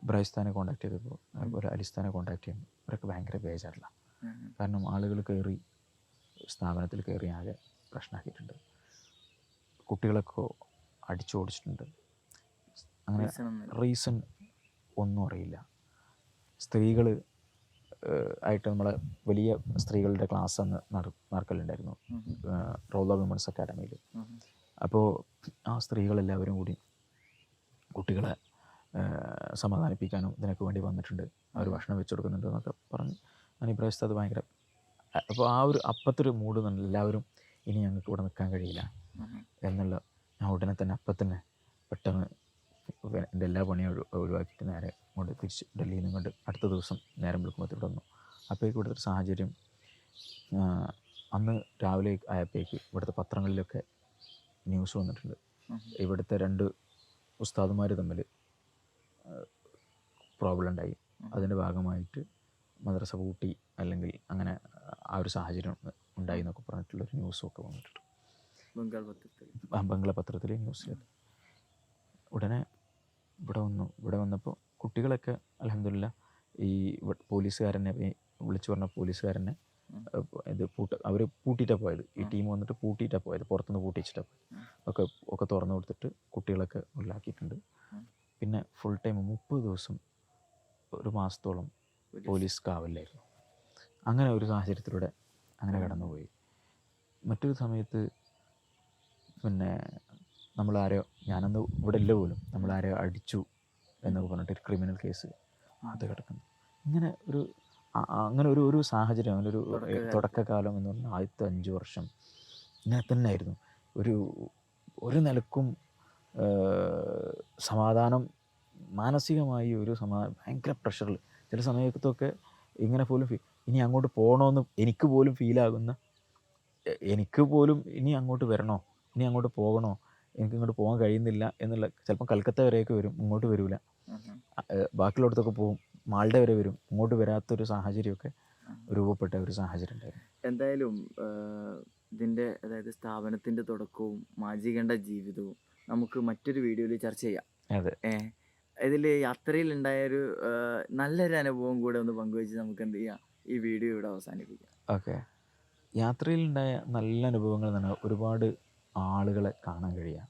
ബ്രൈസ്ഥാനെ കോൺടാക്ട് ചെയ്തപ്പോൾ, അതുപോലെ അലിസ്ഥാനെ കോൺടാക്ട് ചെയ്യുമ്പോൾ ഇവരൊക്കെ ഭയങ്കര ബേജാറില്ല. കാരണം ആളുകൾ കയറി സ്ഥാപനത്തിൽ കയറി ആകെ പ്രശ്നമാക്കിയിട്ടുണ്ട്. കുട്ടികളൊക്കെ അടിച്ചോടിച്ചിട്ടുണ്ട്. അങ്ങനെ റീസൺ ഒന്നും അറിയില്ല. സ്ത്രീകൾ ആയിട്ട് നമ്മളെ വലിയ സ്ത്രീകളുടെ ക്ലാസ് അന്ന് നടക്കലുണ്ടായിരുന്നു റോള വിമൻസ് അക്കാഡമിയിൽ. അപ്പോൾ ആ സ്ത്രീകളെല്ലാവരും കൂടി കുട്ടികളെ സമാധാനിപ്പിക്കാനും ഇതിനൊക്കെ വേണ്ടി വന്നിട്ടുണ്ട്, അവർ ഭക്ഷണം വെച്ച് കൊടുക്കുന്നുണ്ട് എന്നൊക്കെ പറഞ്ഞ് ഞാൻ ഇപ്രാവശ്യത്തെ അത് ഭയങ്കര. അപ്പോൾ ആ ഒരു അപ്പത്തൊരു മൂഡ് തന്നെ എല്ലാവരും ഇനി ഞങ്ങൾക്ക് ഇവിടെ നിൽക്കാൻ കഴിയില്ല എന്നുള്ള. ഞാൻ ഉടനെ തന്നെ തന്നെ പെട്ടെന്ന് എൻ്റെ എല്ലാ പണിയും ഒഴിവാക്കിയിട്ട് നേരെ കൊണ്ട് തിരിച്ച് ഡൽഹിയിൽ നിന്ന് കൊണ്ട് അടുത്ത ദിവസം നേരം വിളിക്കുമ്പോൾ ഇവിടെ വന്നു. അപ്പോഴേക്കും ഇവിടുത്തെ ഒരു സാഹചര്യം, അന്ന് രാവിലെ ആയപ്പോഴേക്ക് ഇവിടുത്തെ പത്രങ്ങളിലൊക്കെ ന്യൂസ് വന്നിട്ടുണ്ട്. ഇവിടുത്തെ 2 ഉസ്താദുമാർ തമ്മിൽ പ്രോബ്ലം ഉണ്ടായി. അതിൻ്റെ ഭാഗമായിട്ട് മദ്രസ പൂട്ടി, അല്ലെങ്കിൽ അങ്ങനെ ആ ഒരു സാഹചര്യം ഉണ്ടായി എന്നൊക്കെ പറഞ്ഞിട്ടുള്ളൊരു ന്യൂസൊക്കെ വന്നിട്ടുണ്ട് ബംഗാൾ പത്രത്തിൽ ന്യൂസിൽ. ഉടനെ ഇവിടെ വന്നപ്പോൾ കുട്ടികളൊക്കെ അൽഹംദുലില്ലാ ഈ പോലീസുകാരനെ വിളിച്ചു പറഞ്ഞ പോലീസുകാരനെ ഇത് അവർ പൂട്ടിയിട്ടാണ് പോയത്. ഈ ടീം വന്നിട്ട് പൂട്ടിയിട്ടാണ് പോയത്, പുറത്തുനിന്ന് പൂട്ടിച്ചിട്ടാണ് പോയത്. ഒക്കെ തുറന്നു കൊടുത്തിട്ട് കുട്ടികളൊക്കെ ഉള്ളിലാക്കിയിട്ടുണ്ട്. പിന്നെ ഫുൾ ടൈം 30 ദിവസം 1 മാസത്തോളം പോലീസ് കാവലിലായിരുന്നു. അങ്ങനെ ഒരു സാഹചര്യത്തിലൂടെ അങ്ങനെ കടന്നുപോയി. മറ്റൊരു സമയത്ത് പിന്നെ ഞാനന്ന് ഇവിടെ ഇല്ല പോലും, നമ്മളാരെയോ അടിച്ചു എന്നൊക്കെ പറഞ്ഞിട്ട് ക്രിമിനൽ കേസ് അത് കിടക്കുന്നു. അങ്ങനെ ഒരു സാഹചര്യം, അങ്ങനെ ഒരു തുടക്കകാലം എന്ന് പറഞ്ഞാൽ ആദ്യത്തെ 5 വർഷം ഇങ്ങനെ തന്നെ ആയിരുന്നു. ഒരു നിലക്കും സമാധാനം, മാനസികമായി ഭയങ്കര പ്രഷറിൽ ചില സമയത്തൊക്കെ ഇങ്ങനെ പോലും ഇനി അങ്ങോട്ട് പോകണമെന്ന് എനിക്ക് പോലും ഫീലാകുന്ന, എനിക്ക് പോലും ഇനി അങ്ങോട്ട് വരണോ, ഇനി അങ്ങോട്ട് പോകണോ, എനിക്ക് ഇങ്ങോട്ട് പോകാൻ കഴിയുന്നില്ല എന്നുള്ള. ചിലപ്പോൾ കൽക്കത്ത വരെയൊക്കെ വരും, ഇങ്ങോട്ട് വരില്ല. ബാക്കിയുള്ളിടത്തൊക്കെ പോകും, മാൾഡ വരെ വരും, ഇങ്ങോട്ട് വരാത്തൊരു സാഹചര്യമൊക്കെ രൂപപ്പെട്ട ഒരു സാഹചര്യം ഉണ്ടായിരുന്നു. എന്തായാലും ഇതിൻ്റെ അതായത് സ്ഥാപനത്തിൻ്റെ തുടക്കവും മാജികണ്ട ജീവിതവും നമുക്ക് മറ്റൊരു വീഡിയോയിൽ ചർച്ച ചെയ്യാം. അതെ, ഇതിൽ യാത്രയിലുണ്ടായൊരു നല്ലൊരു അനുഭവം കൂടെ ഒന്ന് പങ്കുവെച്ച് നമുക്ക് എന്ത് ചെയ്യാം, ഈ വീഡിയോ ഇവിടെ അവസാനിപ്പിക്കാം. ഓക്കെ. യാത്രയിലുണ്ടായ നല്ല അനുഭവങ്ങൾ എന്ന് പറഞ്ഞാൽ ഒരുപാട് ആളുകളെ കാണാൻ കഴിയുക,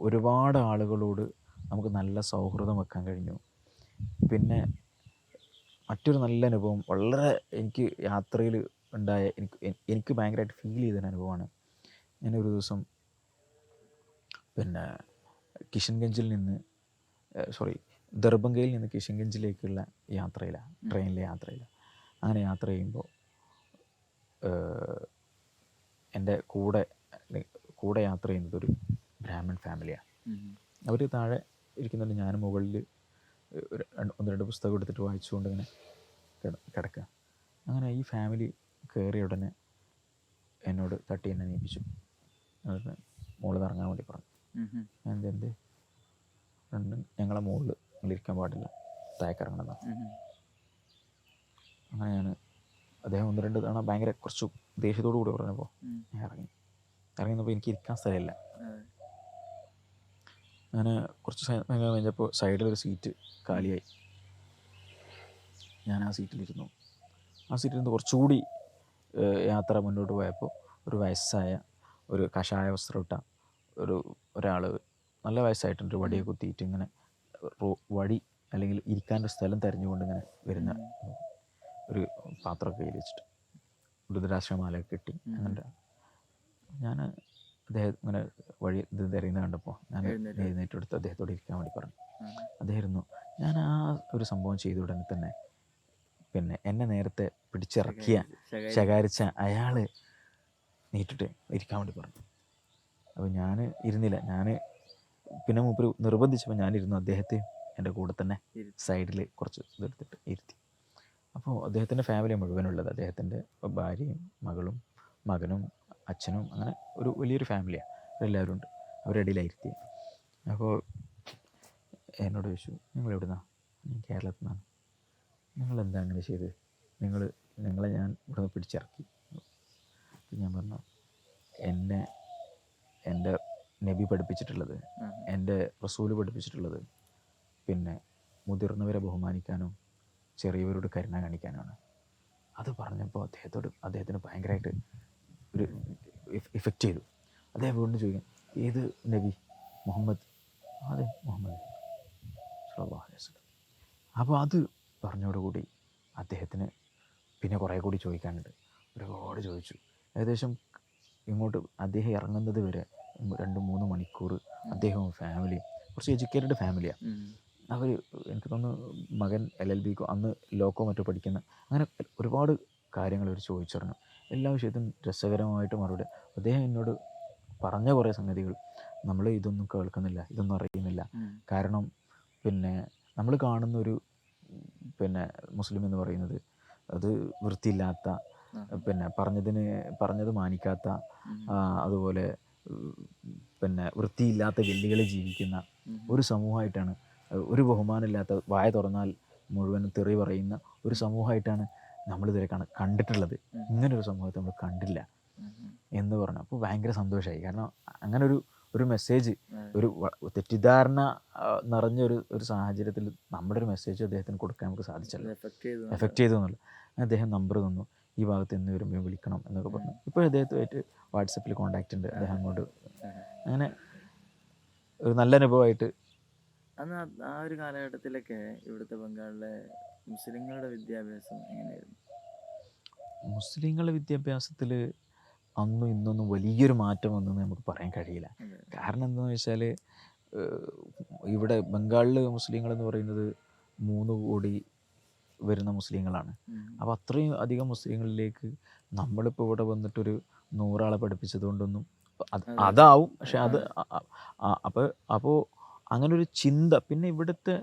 ഒരുപാട് ആളുകളോട് നമുക്ക് നല്ല സൗഹൃദം വെക്കാൻ കഴിഞ്ഞു. പിന്നെ മറ്റൊരു നല്ല അനുഭവം, വളരെ എനിക്ക് യാത്രയിൽ ഉണ്ടായ എനിക്ക് ഭയങ്കരമായിട്ട് ഫീൽ ചെയ്തൊരു അനുഭവമാണ്. ഞാനൊരു ദിവസം പിന്നെ ദർബംഗയിൽ നിന്ന് കിഷൻഗഞ്ചിലേക്കുള്ള യാത്രയിലാണ്, ട്രെയിനിലെ യാത്രയിലാണ്. അങ്ങനെ യാത്ര ചെയ്യുമ്പോൾ എൻ്റെ കൂടെ യാത്ര ചെയ്യുന്നത് ഒരു ബ്രാഹ്മൺ ഫാമിലിയാണ്. അവർ താഴെ ഇരിക്കുന്നുണ്ട്, ഞാൻ മുകളിൽ 1-2 പുസ്തകം എടുത്തിട്ട് വായിച്ചുകൊണ്ട് ഇങ്ങനെ കിടക്കുക. അങ്ങനെ ഈ ഫാമിലി കയറിയ ഉടനെ എന്നോട് തട്ടി എന്നെ നീപ്പിച്ചു. മുകളിൽ ഇറങ്ങാൻ വേണ്ടി പറഞ്ഞു. എന്ത് ഞങ്ങളെ മുകളിൽ ഇരിക്കാൻ പാടില്ല, താഴേക്കിറങ്ങണം. അങ്ങനെ അദ്ദേഹം 1-2 തവണ ഭയങ്കര കുറച്ച് ദേഷ്യത്തോടു കൂടി പറഞ്ഞപ്പോൾ ഞാൻ ഇറങ്ങിയപ്പോൾ എനിക്ക് ഇരിക്കാൻ സ്ഥലമില്ല. ഞാൻ കുറച്ച് സമയം കഴിഞ്ഞപ്പോൾ സൈഡിലൊരു സീറ്റ് കാലിയായി. ഞാൻ ആ സീറ്റിലിരുന്നു. കുറച്ചുകൂടി യാത്ര മുന്നോട്ട് പോയപ്പോൾ ഒരു വയസ്സായ, ഒരു കഷായ വസ്ത്രം ഇട്ട ഒരാൾ, നല്ല വയസ്സായിട്ടുണ്ട്, വടിയെ കുത്തിയിട്ട് ഇങ്ങനെ വടി അല്ലെങ്കിൽ ഇരിക്കാനൊരു സ്ഥലം തിരഞ്ഞുകൊണ്ട് ഇങ്ങനെ വരുന്ന ഒരു പാത്രമൊക്കെ കയ്യിൽ വെച്ചിട്ട് രുദ്രാക്ഷമാലയൊക്കെ കെട്ടി അങ്ങനെ. ഞാൻ അദ്ദേഹം ഇങ്ങനെ വഴി തിരയുന്നത് കണ്ടപ്പോൾ ഞാൻ എഴുന്നേറ്റ് എടുത്ത് അദ്ദേഹത്തോട് ഇരിക്കാൻ വേണ്ടി പറഞ്ഞു. അദ്ദേഹം ഞാൻ ആ ഒരു സംഭവം ചെയ്ത ഉടനെ തന്നെ പിന്നെ എന്നെ നേരത്തെ പിടിച്ചിറക്കിയ ശകാരിച്ച അയാൾ നീട്ടിട്ട് ഇരിക്കാൻ വേണ്ടി പറഞ്ഞു. അപ്പോൾ ഞാൻ ഇരുന്നില്ല. പിന്നെ മൂപ്പര് നിർബന്ധിച്ചപ്പോൾ ഞാനിരുന്നു. അദ്ദേഹത്തെ എൻ്റെ കൂടെ തന്നെ സൈഡിൽ കുറച്ച് ഇതെടുത്തിട്ട് ഇരുത്തി. അപ്പോൾ അദ്ദേഹത്തിൻ്റെ ഫാമിലി മുഴുവനുള്ളത്, അദ്ദേഹത്തിൻ്റെ ഭാര്യയും മകളും മകനും അച്ഛനും, അങ്ങനെ ഒരു വലിയൊരു ഫാമിലിയാണ്. അവരെല്ലാവരും ഉണ്ട്. അവരുടെ ഇടയിലായിരുത്തി. അപ്പോൾ എന്നോട് ചോദിച്ചു, നിങ്ങൾ എവിടുന്നാണ്? ഞാൻ കേരളത്തിൽ നിന്നാണ്. നിങ്ങളെന്താ അങ്ങനെ ചെയ്ത്, നിങ്ങളെ ഞാൻ ഇവിടെ നിന്ന് പിടിച്ചിറക്കി. അപ്പം ഞാൻ പറഞ്ഞു, എൻ്റെ നബി പഠിപ്പിച്ചിട്ടുള്ളത്, എൻ്റെ റസൂല് പഠിപ്പിച്ചിട്ടുള്ളത് പിന്നെ മുതിർന്നവരെ ബഹുമാനിക്കാനും ചെറിയവരോട് കരുണ കാണിക്കാനാണ്. അത് പറഞ്ഞപ്പോൾ അദ്ദേഹത്തിന് ഭയങ്കരമായിട്ട് ഒരു ഇഫക്റ്റ് ചെയ്തു. അദ്ദേഹം വീണ്ടും ചോദിക്കാം, ഏത് നബി? മുഹമ്മദ്. അതെ, മുഹമ്മദ് സല്ലല്ലാഹു അലൈഹി വസല്ലം. അപ്പോൾ അത് പറഞ്ഞതോടുകൂടി അദ്ദേഹത്തിന് പിന്നെ കുറേ കൂടി ചോദിക്കാനുണ്ട്. ഒരുപാട് ചോദിച്ചു. ഏകദേശം ഇങ്ങോട്ട് അദ്ദേഹം ഇറങ്ങുന്നത് വരെ 2-3 മണിക്കൂർ അദ്ദേഹവും ഫാമിലിയും, കുറച്ച് എഡ്യൂക്കേറ്റഡ് ഫാമിലിയാണ് അവർ. എനിക്ക് തോന്നുന്നു മകൻ LLB അന്ന് ലോക്കോ മറ്റോ പഠിക്കുന്ന, അങ്ങനെ ഒരുപാട് കാര്യങ്ങൾ അവർ ചോദിച്ചറിഞ്ഞു. എല്ലാ വിഷയത്തിനും രസകരമായിട്ട് മറുപടി. അദ്ദേഹം എന്നോട് പറഞ്ഞ കുറേ സംഗതികൾ, നമ്മൾ ഇതൊന്നും കേൾക്കുന്നില്ല, ഇതൊന്നും അറിയുന്നില്ല. കാരണം പിന്നെ നമ്മൾ കാണുന്നൊരു മുസ്ലിം എന്ന് പറയുന്നത് അത് വൃത്തിയില്ലാത്ത, പറഞ്ഞത് മാനിക്കാത്ത, അതുപോലെ വൃത്തിയില്ലാത്ത ഗല്ലികളിൽ ജീവിക്കുന്ന ഒരു സമൂഹമായിട്ടാണ്, ഒരു ബഹുമാനമില്ലാത്ത, വായ തുറന്നാൽ മുഴുവൻ തെറി പറയുന്ന ഒരു സമൂഹമായിട്ടാണ് നമ്മളിതുവരെ കണ്ടിട്ടുള്ളത്. ഇങ്ങനൊരു സമൂഹത്തെ നമ്മൾ കണ്ടില്ല എന്ന് പറഞ്ഞു. അപ്പോൾ ഭയങ്കര സന്തോഷമായി. കാരണം അങ്ങനെ ഒരു മെസ്സേജ്, ഒരു തെറ്റിദ്ധാരണ നിറഞ്ഞൊരു സാഹചര്യത്തിൽ നമ്മുടെ ഒരു മെസ്സേജ് അദ്ദേഹത്തിന് കൊടുക്കാൻ നമുക്ക് സാധിച്ചല്ലോ, എഫക്റ്റ് ചെയ്തു എന്നുള്ളത്. അദ്ദേഹം നമ്പർ തന്നു, ഈ ഭാഗത്ത് എന്ന് വരുമ്പോൾ വിളിക്കണം എന്നൊക്കെ പറഞ്ഞു. ഇപ്പോൾ അദ്ദേഹത്തുമായിട്ട് വാട്സപ്പിൽ കോൺടാക്റ്റ് ഉണ്ട്. അദ്ദേഹം അങ്ങോട്ട് അങ്ങനെ ഒരു നല്ല അനുഭവമായിട്ട്. അന്ന് ആ ഒരു കാലഘട്ടത്തിലൊക്കെ ഇവിടുത്തെ ബംഗാളിലെ മുസ്ലിങ്ങളുടെ വിദ്യാഭ്യാസം എങ്ങനെയായിരുന്നു? മുസ്ലിങ്ങളുടെ വിദ്യാഭ്യാസത്തിൽ അന്നും ഇന്നൊന്നും വലിയൊരു മാറ്റം വന്നെന്ന് നമുക്ക് പറയാൻ കഴിയില്ല. കാരണം എന്താണെന്ന് വെച്ചാൽ, ഇവിടെ ബംഗാളിൽ മുസ്ലിങ്ങളെന്ന് പറയുന്നത് 3 കോടി വരുന്ന മുസ്ലിങ്ങളാണ്. അപ്പോൾ അത്രയും അധികം മുസ്ലിങ്ങളിലേക്ക് നമ്മളിപ്പോൾ ഇവിടെ വന്നിട്ടൊരു 100 ആളെ പഠിപ്പിച്ചത് കൊണ്ടൊന്നും അതാവും. പക്ഷെ അത് അപ്പോൾ അങ്ങനൊരു ചിന്ത, പിന്നെ ഇവിടുത്തെ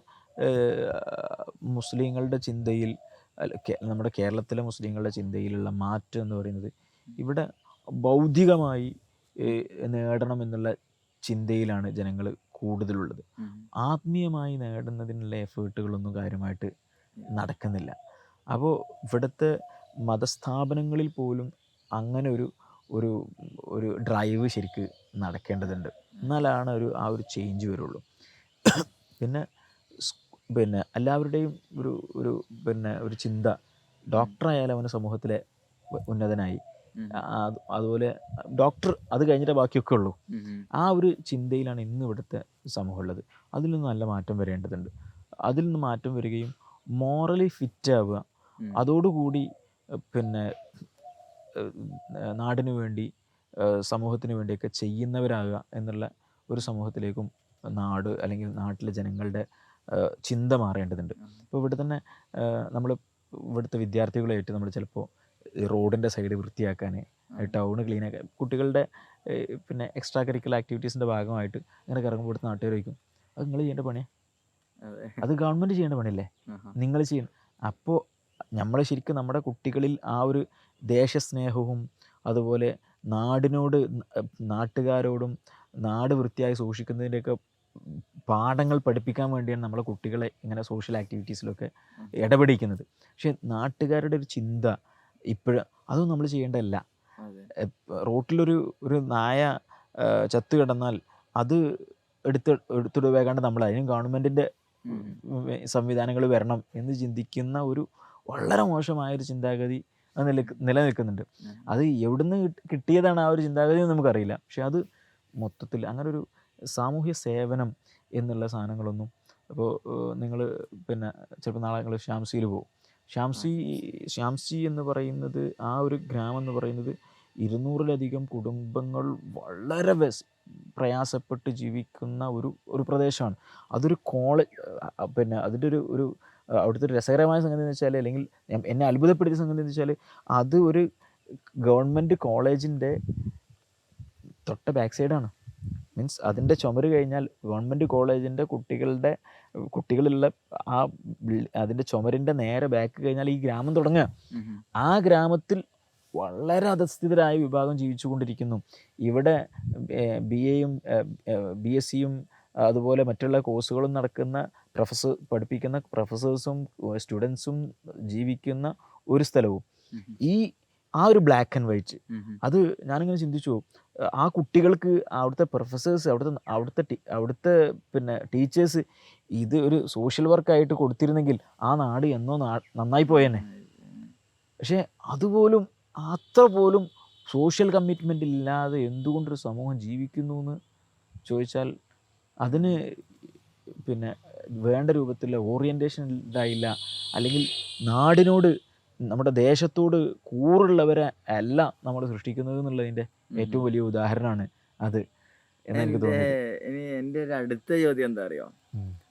മുസ്ലിങ്ങളുടെ ചിന്തയിൽ, നമ്മുടെ കേരളത്തിലെ മുസ്ലിങ്ങളുടെ ചിന്തയിലുള്ള മാറ്റം എന്ന് പറയുന്നത്, ഇവിടെ ബൗദ്ധികമായി നേടണം എന്നുള്ള ചിന്തയിലാണ് ജനങ്ങൾ കൂടുതലുള്ളത്. ആത്മീയമായി നേടുന്നതിനുള്ള എഫേർട്ടുകളൊന്നും കാര്യമായിട്ട് നടക്കുന്നില്ല. അപ്പോൾ ഇവിടുത്തെ മതസ്ഥാപനങ്ങളിൽ പോലും അങ്ങനെ ഒരു ഡ്രൈവ് ശരിക്ക് നടക്കേണ്ടതുണ്ട്. എന്നാലാണ് ആ ഒരു ചേഞ്ച് വരുള്ളൂ. പിന്നെ എല്ലാവരുടെയും ഒരു ചിന്ത, ഡോക്ടറായാലും അവന് സമൂഹത്തിലെ ഉന്നതനായി, അതുപോലെ ഡോക്ടർ അത് കഴിഞ്ഞിട്ട് ബാക്കിയൊക്കെ ഉള്ളൂ. ആ ഒരു ചിന്തയിലാണ് ഇന്ന് ഇവിടുത്തെ സമൂഹം ഉള്ളത്. അതിൽ നിന്ന് നല്ല മാറ്റം വരേണ്ടതുണ്ട്. അതിൽ നിന്ന് മാറ്റം വരികയും മോറലി ഫിറ്റ് ആവുക, അതോടുകൂടി നാടിനു വേണ്ടി, സമൂഹത്തിന് വേണ്ടിയൊക്കെ ചെയ്യുന്നവരാകുക എന്നുള്ള ഒരു സമൂഹത്തിലേക്കും നാട് അല്ലെങ്കിൽ നാട്ടിലെ ജനങ്ങളുടെ ചിന്ത മാറേണ്ടതുണ്ട്. ഇപ്പോൾ ഇവിടെ തന്നെ നമ്മൾ ഇവിടുത്തെ വിദ്യാർത്ഥികളായിട്ട് നമ്മൾ ചിലപ്പോൾ റോഡിൻ്റെ സൈഡ് വൃത്തിയാക്കാൻ, ടൗണ് ക്ലീനാക്കാൻ, കുട്ടികളുടെ എക്സ്ട്രാ കരിക്കുലർ ആക്ടിവിറ്റീസിൻ്റെ ഭാഗമായിട്ട് ഇങ്ങനെ ഇറങ്ങുമ്പോൾ ഇവിടുത്തെ നാട്ടുകാർ ചോദിക്കും, അത് നിങ്ങൾ ചെയ്യേണ്ട പണിയാണ്, അത് ഗവൺമെൻറ് ചെയ്യേണ്ട പണിയല്ലേ, നിങ്ങൾ ചെയ്യണം. അപ്പോൾ നമ്മൾ ശരിക്കും നമ്മുടെ കുട്ടികളിൽ ആ ഒരു ദേശസ്നേഹവും അതുപോലെ നാടിനോട്, നാട്ടുകാരോടും നാട് വൃത്തിയായി സൂക്ഷിക്കുന്നതിൻ്റെയൊക്കെ പാഠങ്ങൾ പഠിപ്പിക്കാൻ വേണ്ടിയാണ് നമ്മളെ കുട്ടികളെ ഇങ്ങനെ സോഷ്യൽ ആക്ടിവിറ്റീസിലൊക്കെ ഇടപെടിക്കുന്നത്. പക്ഷെ നാട്ടുകാരുടെ ഒരു ചിന്ത ഇപ്പോഴും അതൊന്നും നമ്മൾ ചെയ്യേണ്ടതല്ല. റോട്ടിലൊരു നായ ചത്തു കിടന്നാൽ അത് എടുത്തിട്ട് വേകാണ്ട് നമ്മൾ അതിനും ഗവൺമെൻറ്റിൻ്റെ സംവിധാനങ്ങൾ വരണം എന്ന് ചിന്തിക്കുന്ന ഒരു വളരെ മോശമായൊരു ചിന്താഗതി അത് നിലനിൽക്കുന്നുണ്ട്. അത് എവിടുന്ന് കിട്ടിയതാണ് ആ ഒരു ചിന്താഗതി എന്ന് നമുക്കറിയില്ല. പക്ഷെ അത് മൊത്തത്തിൽ അങ്ങനെ ഒരു സാമൂഹ്യ സേവനം എന്നുള്ള സാധനങ്ങളൊന്നും, അപ്പോൾ നിങ്ങൾ ചിലപ്പോൾ നാളെ നിങ്ങൾ ഷ്യാംസിയിൽ പോകും. ഷ്യാംസി എന്ന് പറയുന്നത്, ആ ഒരു ഗ്രാമം എന്ന് പറയുന്നത് 200-ലധികം കുടുംബങ്ങൾ വളരെ പ്രയാസപ്പെട്ട് ജീവിക്കുന്ന ഒരു പ്രദേശമാണ്. അതൊരു അതിൻ്റെ ഒരു അവിടുത്തെ ഒരു രസകരമായ സംഗതി എന്ന് വെച്ചാൽ, അല്ലെങ്കിൽ എന്നെ അത്ഭുതപ്പെടുത്തിയ സംഗതി എന്ന് വെച്ചാൽ, അത് ഒരു ഗവൺമെൻറ് കോളേജിൻ്റെ തൊട്ട ബാക്ക് സൈഡാണ്. മീൻസ് അതിൻ്റെ ചുമര് കഴിഞ്ഞാൽ ഗവൺമെൻറ് കോളേജിൻ്റെ കുട്ടികളുള്ള അതിൻ്റെ ചുമരിൻ്റെ നേരെ ബാക്ക് കഴിഞ്ഞാൽ ഈ ഗ്രാമം തുടങ്ങുക. ആ ഗ്രാമത്തിൽ വളരെ അധസ്ഥിതരായ വിഭാഗം ജീവിച്ചു കൊണ്ടിരിക്കുന്നു. ഇവിടെ BA-യും BSc-യും അതുപോലെ മറ്റുള്ള കോഴ്സുകളും നടക്കുന്ന പഠിപ്പിക്കുന്ന പ്രൊഫസേഴ്സും സ്റ്റുഡൻസും ജീവിക്കുന്ന ഒരു സ്ഥലവും ഈ ആ ഒരു ബ്ലാക്ക് ആൻഡ് വൈറ്റ് അത് ഞാനിങ്ങനെ ചിന്തിച്ചു ആ കുട്ടികൾക്ക് അവിടുത്തെ പ്രൊഫസേഴ്സ് അവിടുത്തെ പിന്നെ ടീച്ചേഴ്സ് ഇത് ഒരു സോഷ്യൽ വർക്കായിട്ട് കൊടുത്തിരുന്നെങ്കിൽ ആ നാട് എന്നോ നന്നായി പോയേനെ. പക്ഷേ അതുപോലും അത്ര പോലും സോഷ്യൽ കമ്മിറ്റ്മെൻ്റ് ഇല്ലാതെ എന്തുകൊണ്ടൊരു സമൂഹം ജീവിക്കുന്നു എന്ന് ചോദിച്ചാൽ അതിന് പിന്നെ വേണ്ട രൂപത്തിലുള്ള ഓറിയൻറ്റേഷൻ ഉണ്ടായില്ല. അല്ലെങ്കിൽ നാടിനോട് നമ്മുടെ ദേശത്തോട് കൂറുള്ളവരെ അല്ല നമ്മൾ സൃഷ്ടിക്കുന്നത് എന്നുള്ളതിൻ്റെ ഏറ്റവും വലിയ ഉദാഹരണമാണ് അത് എന്ന് എനിക്ക് തോന്നുന്നത്. ഇനി എൻ്റെ ഒരു അടുത്ത ചോദ്യം എന്താ അറിയോ,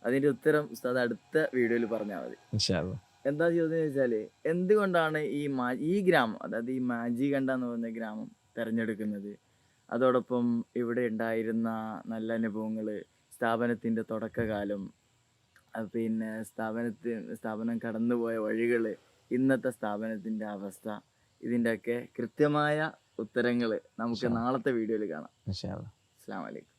അതിൻ്റെ ഉത്തരം ഉസ്താദ് അടുത്ത വീഡിയോയിൽ പറഞ്ഞാൽ മതി. ഇൻഷാ അല്ലാ. എന്താ ചോദ്യം വെച്ചാൽ, എന്തുകൊണ്ടാണ് ഈ ഗ്രാമം, അതായത് ഈ മാജികണ്ട എന്ന് പറയുന്ന ഗ്രാമം തിരഞ്ഞെടുക്കുന്നത്? അതോടൊപ്പം ഇവിടെ ഉണ്ടായിരുന്ന നല്ല അനുഭവങ്ങൾ, സ്ഥാപനത്തിൻ്റെ തുടക്കകാലം, പിന്നെ സ്ഥാപനം കടന്നുപോയ വഴികൾ, ഇന്നത്തെ സ്ഥാപനത്തിൻ്റെ അവസ്ഥ, ഇതിൻ്റെയൊക്കെ കൃത്യമായ ഉത്തരങ്ങൾ നമുക്ക് നാളത്തെ വീഡിയോയിൽ കാണാം. ഇൻഷാ അല്ലാ. അസ്സലാമു അലൈക്കും.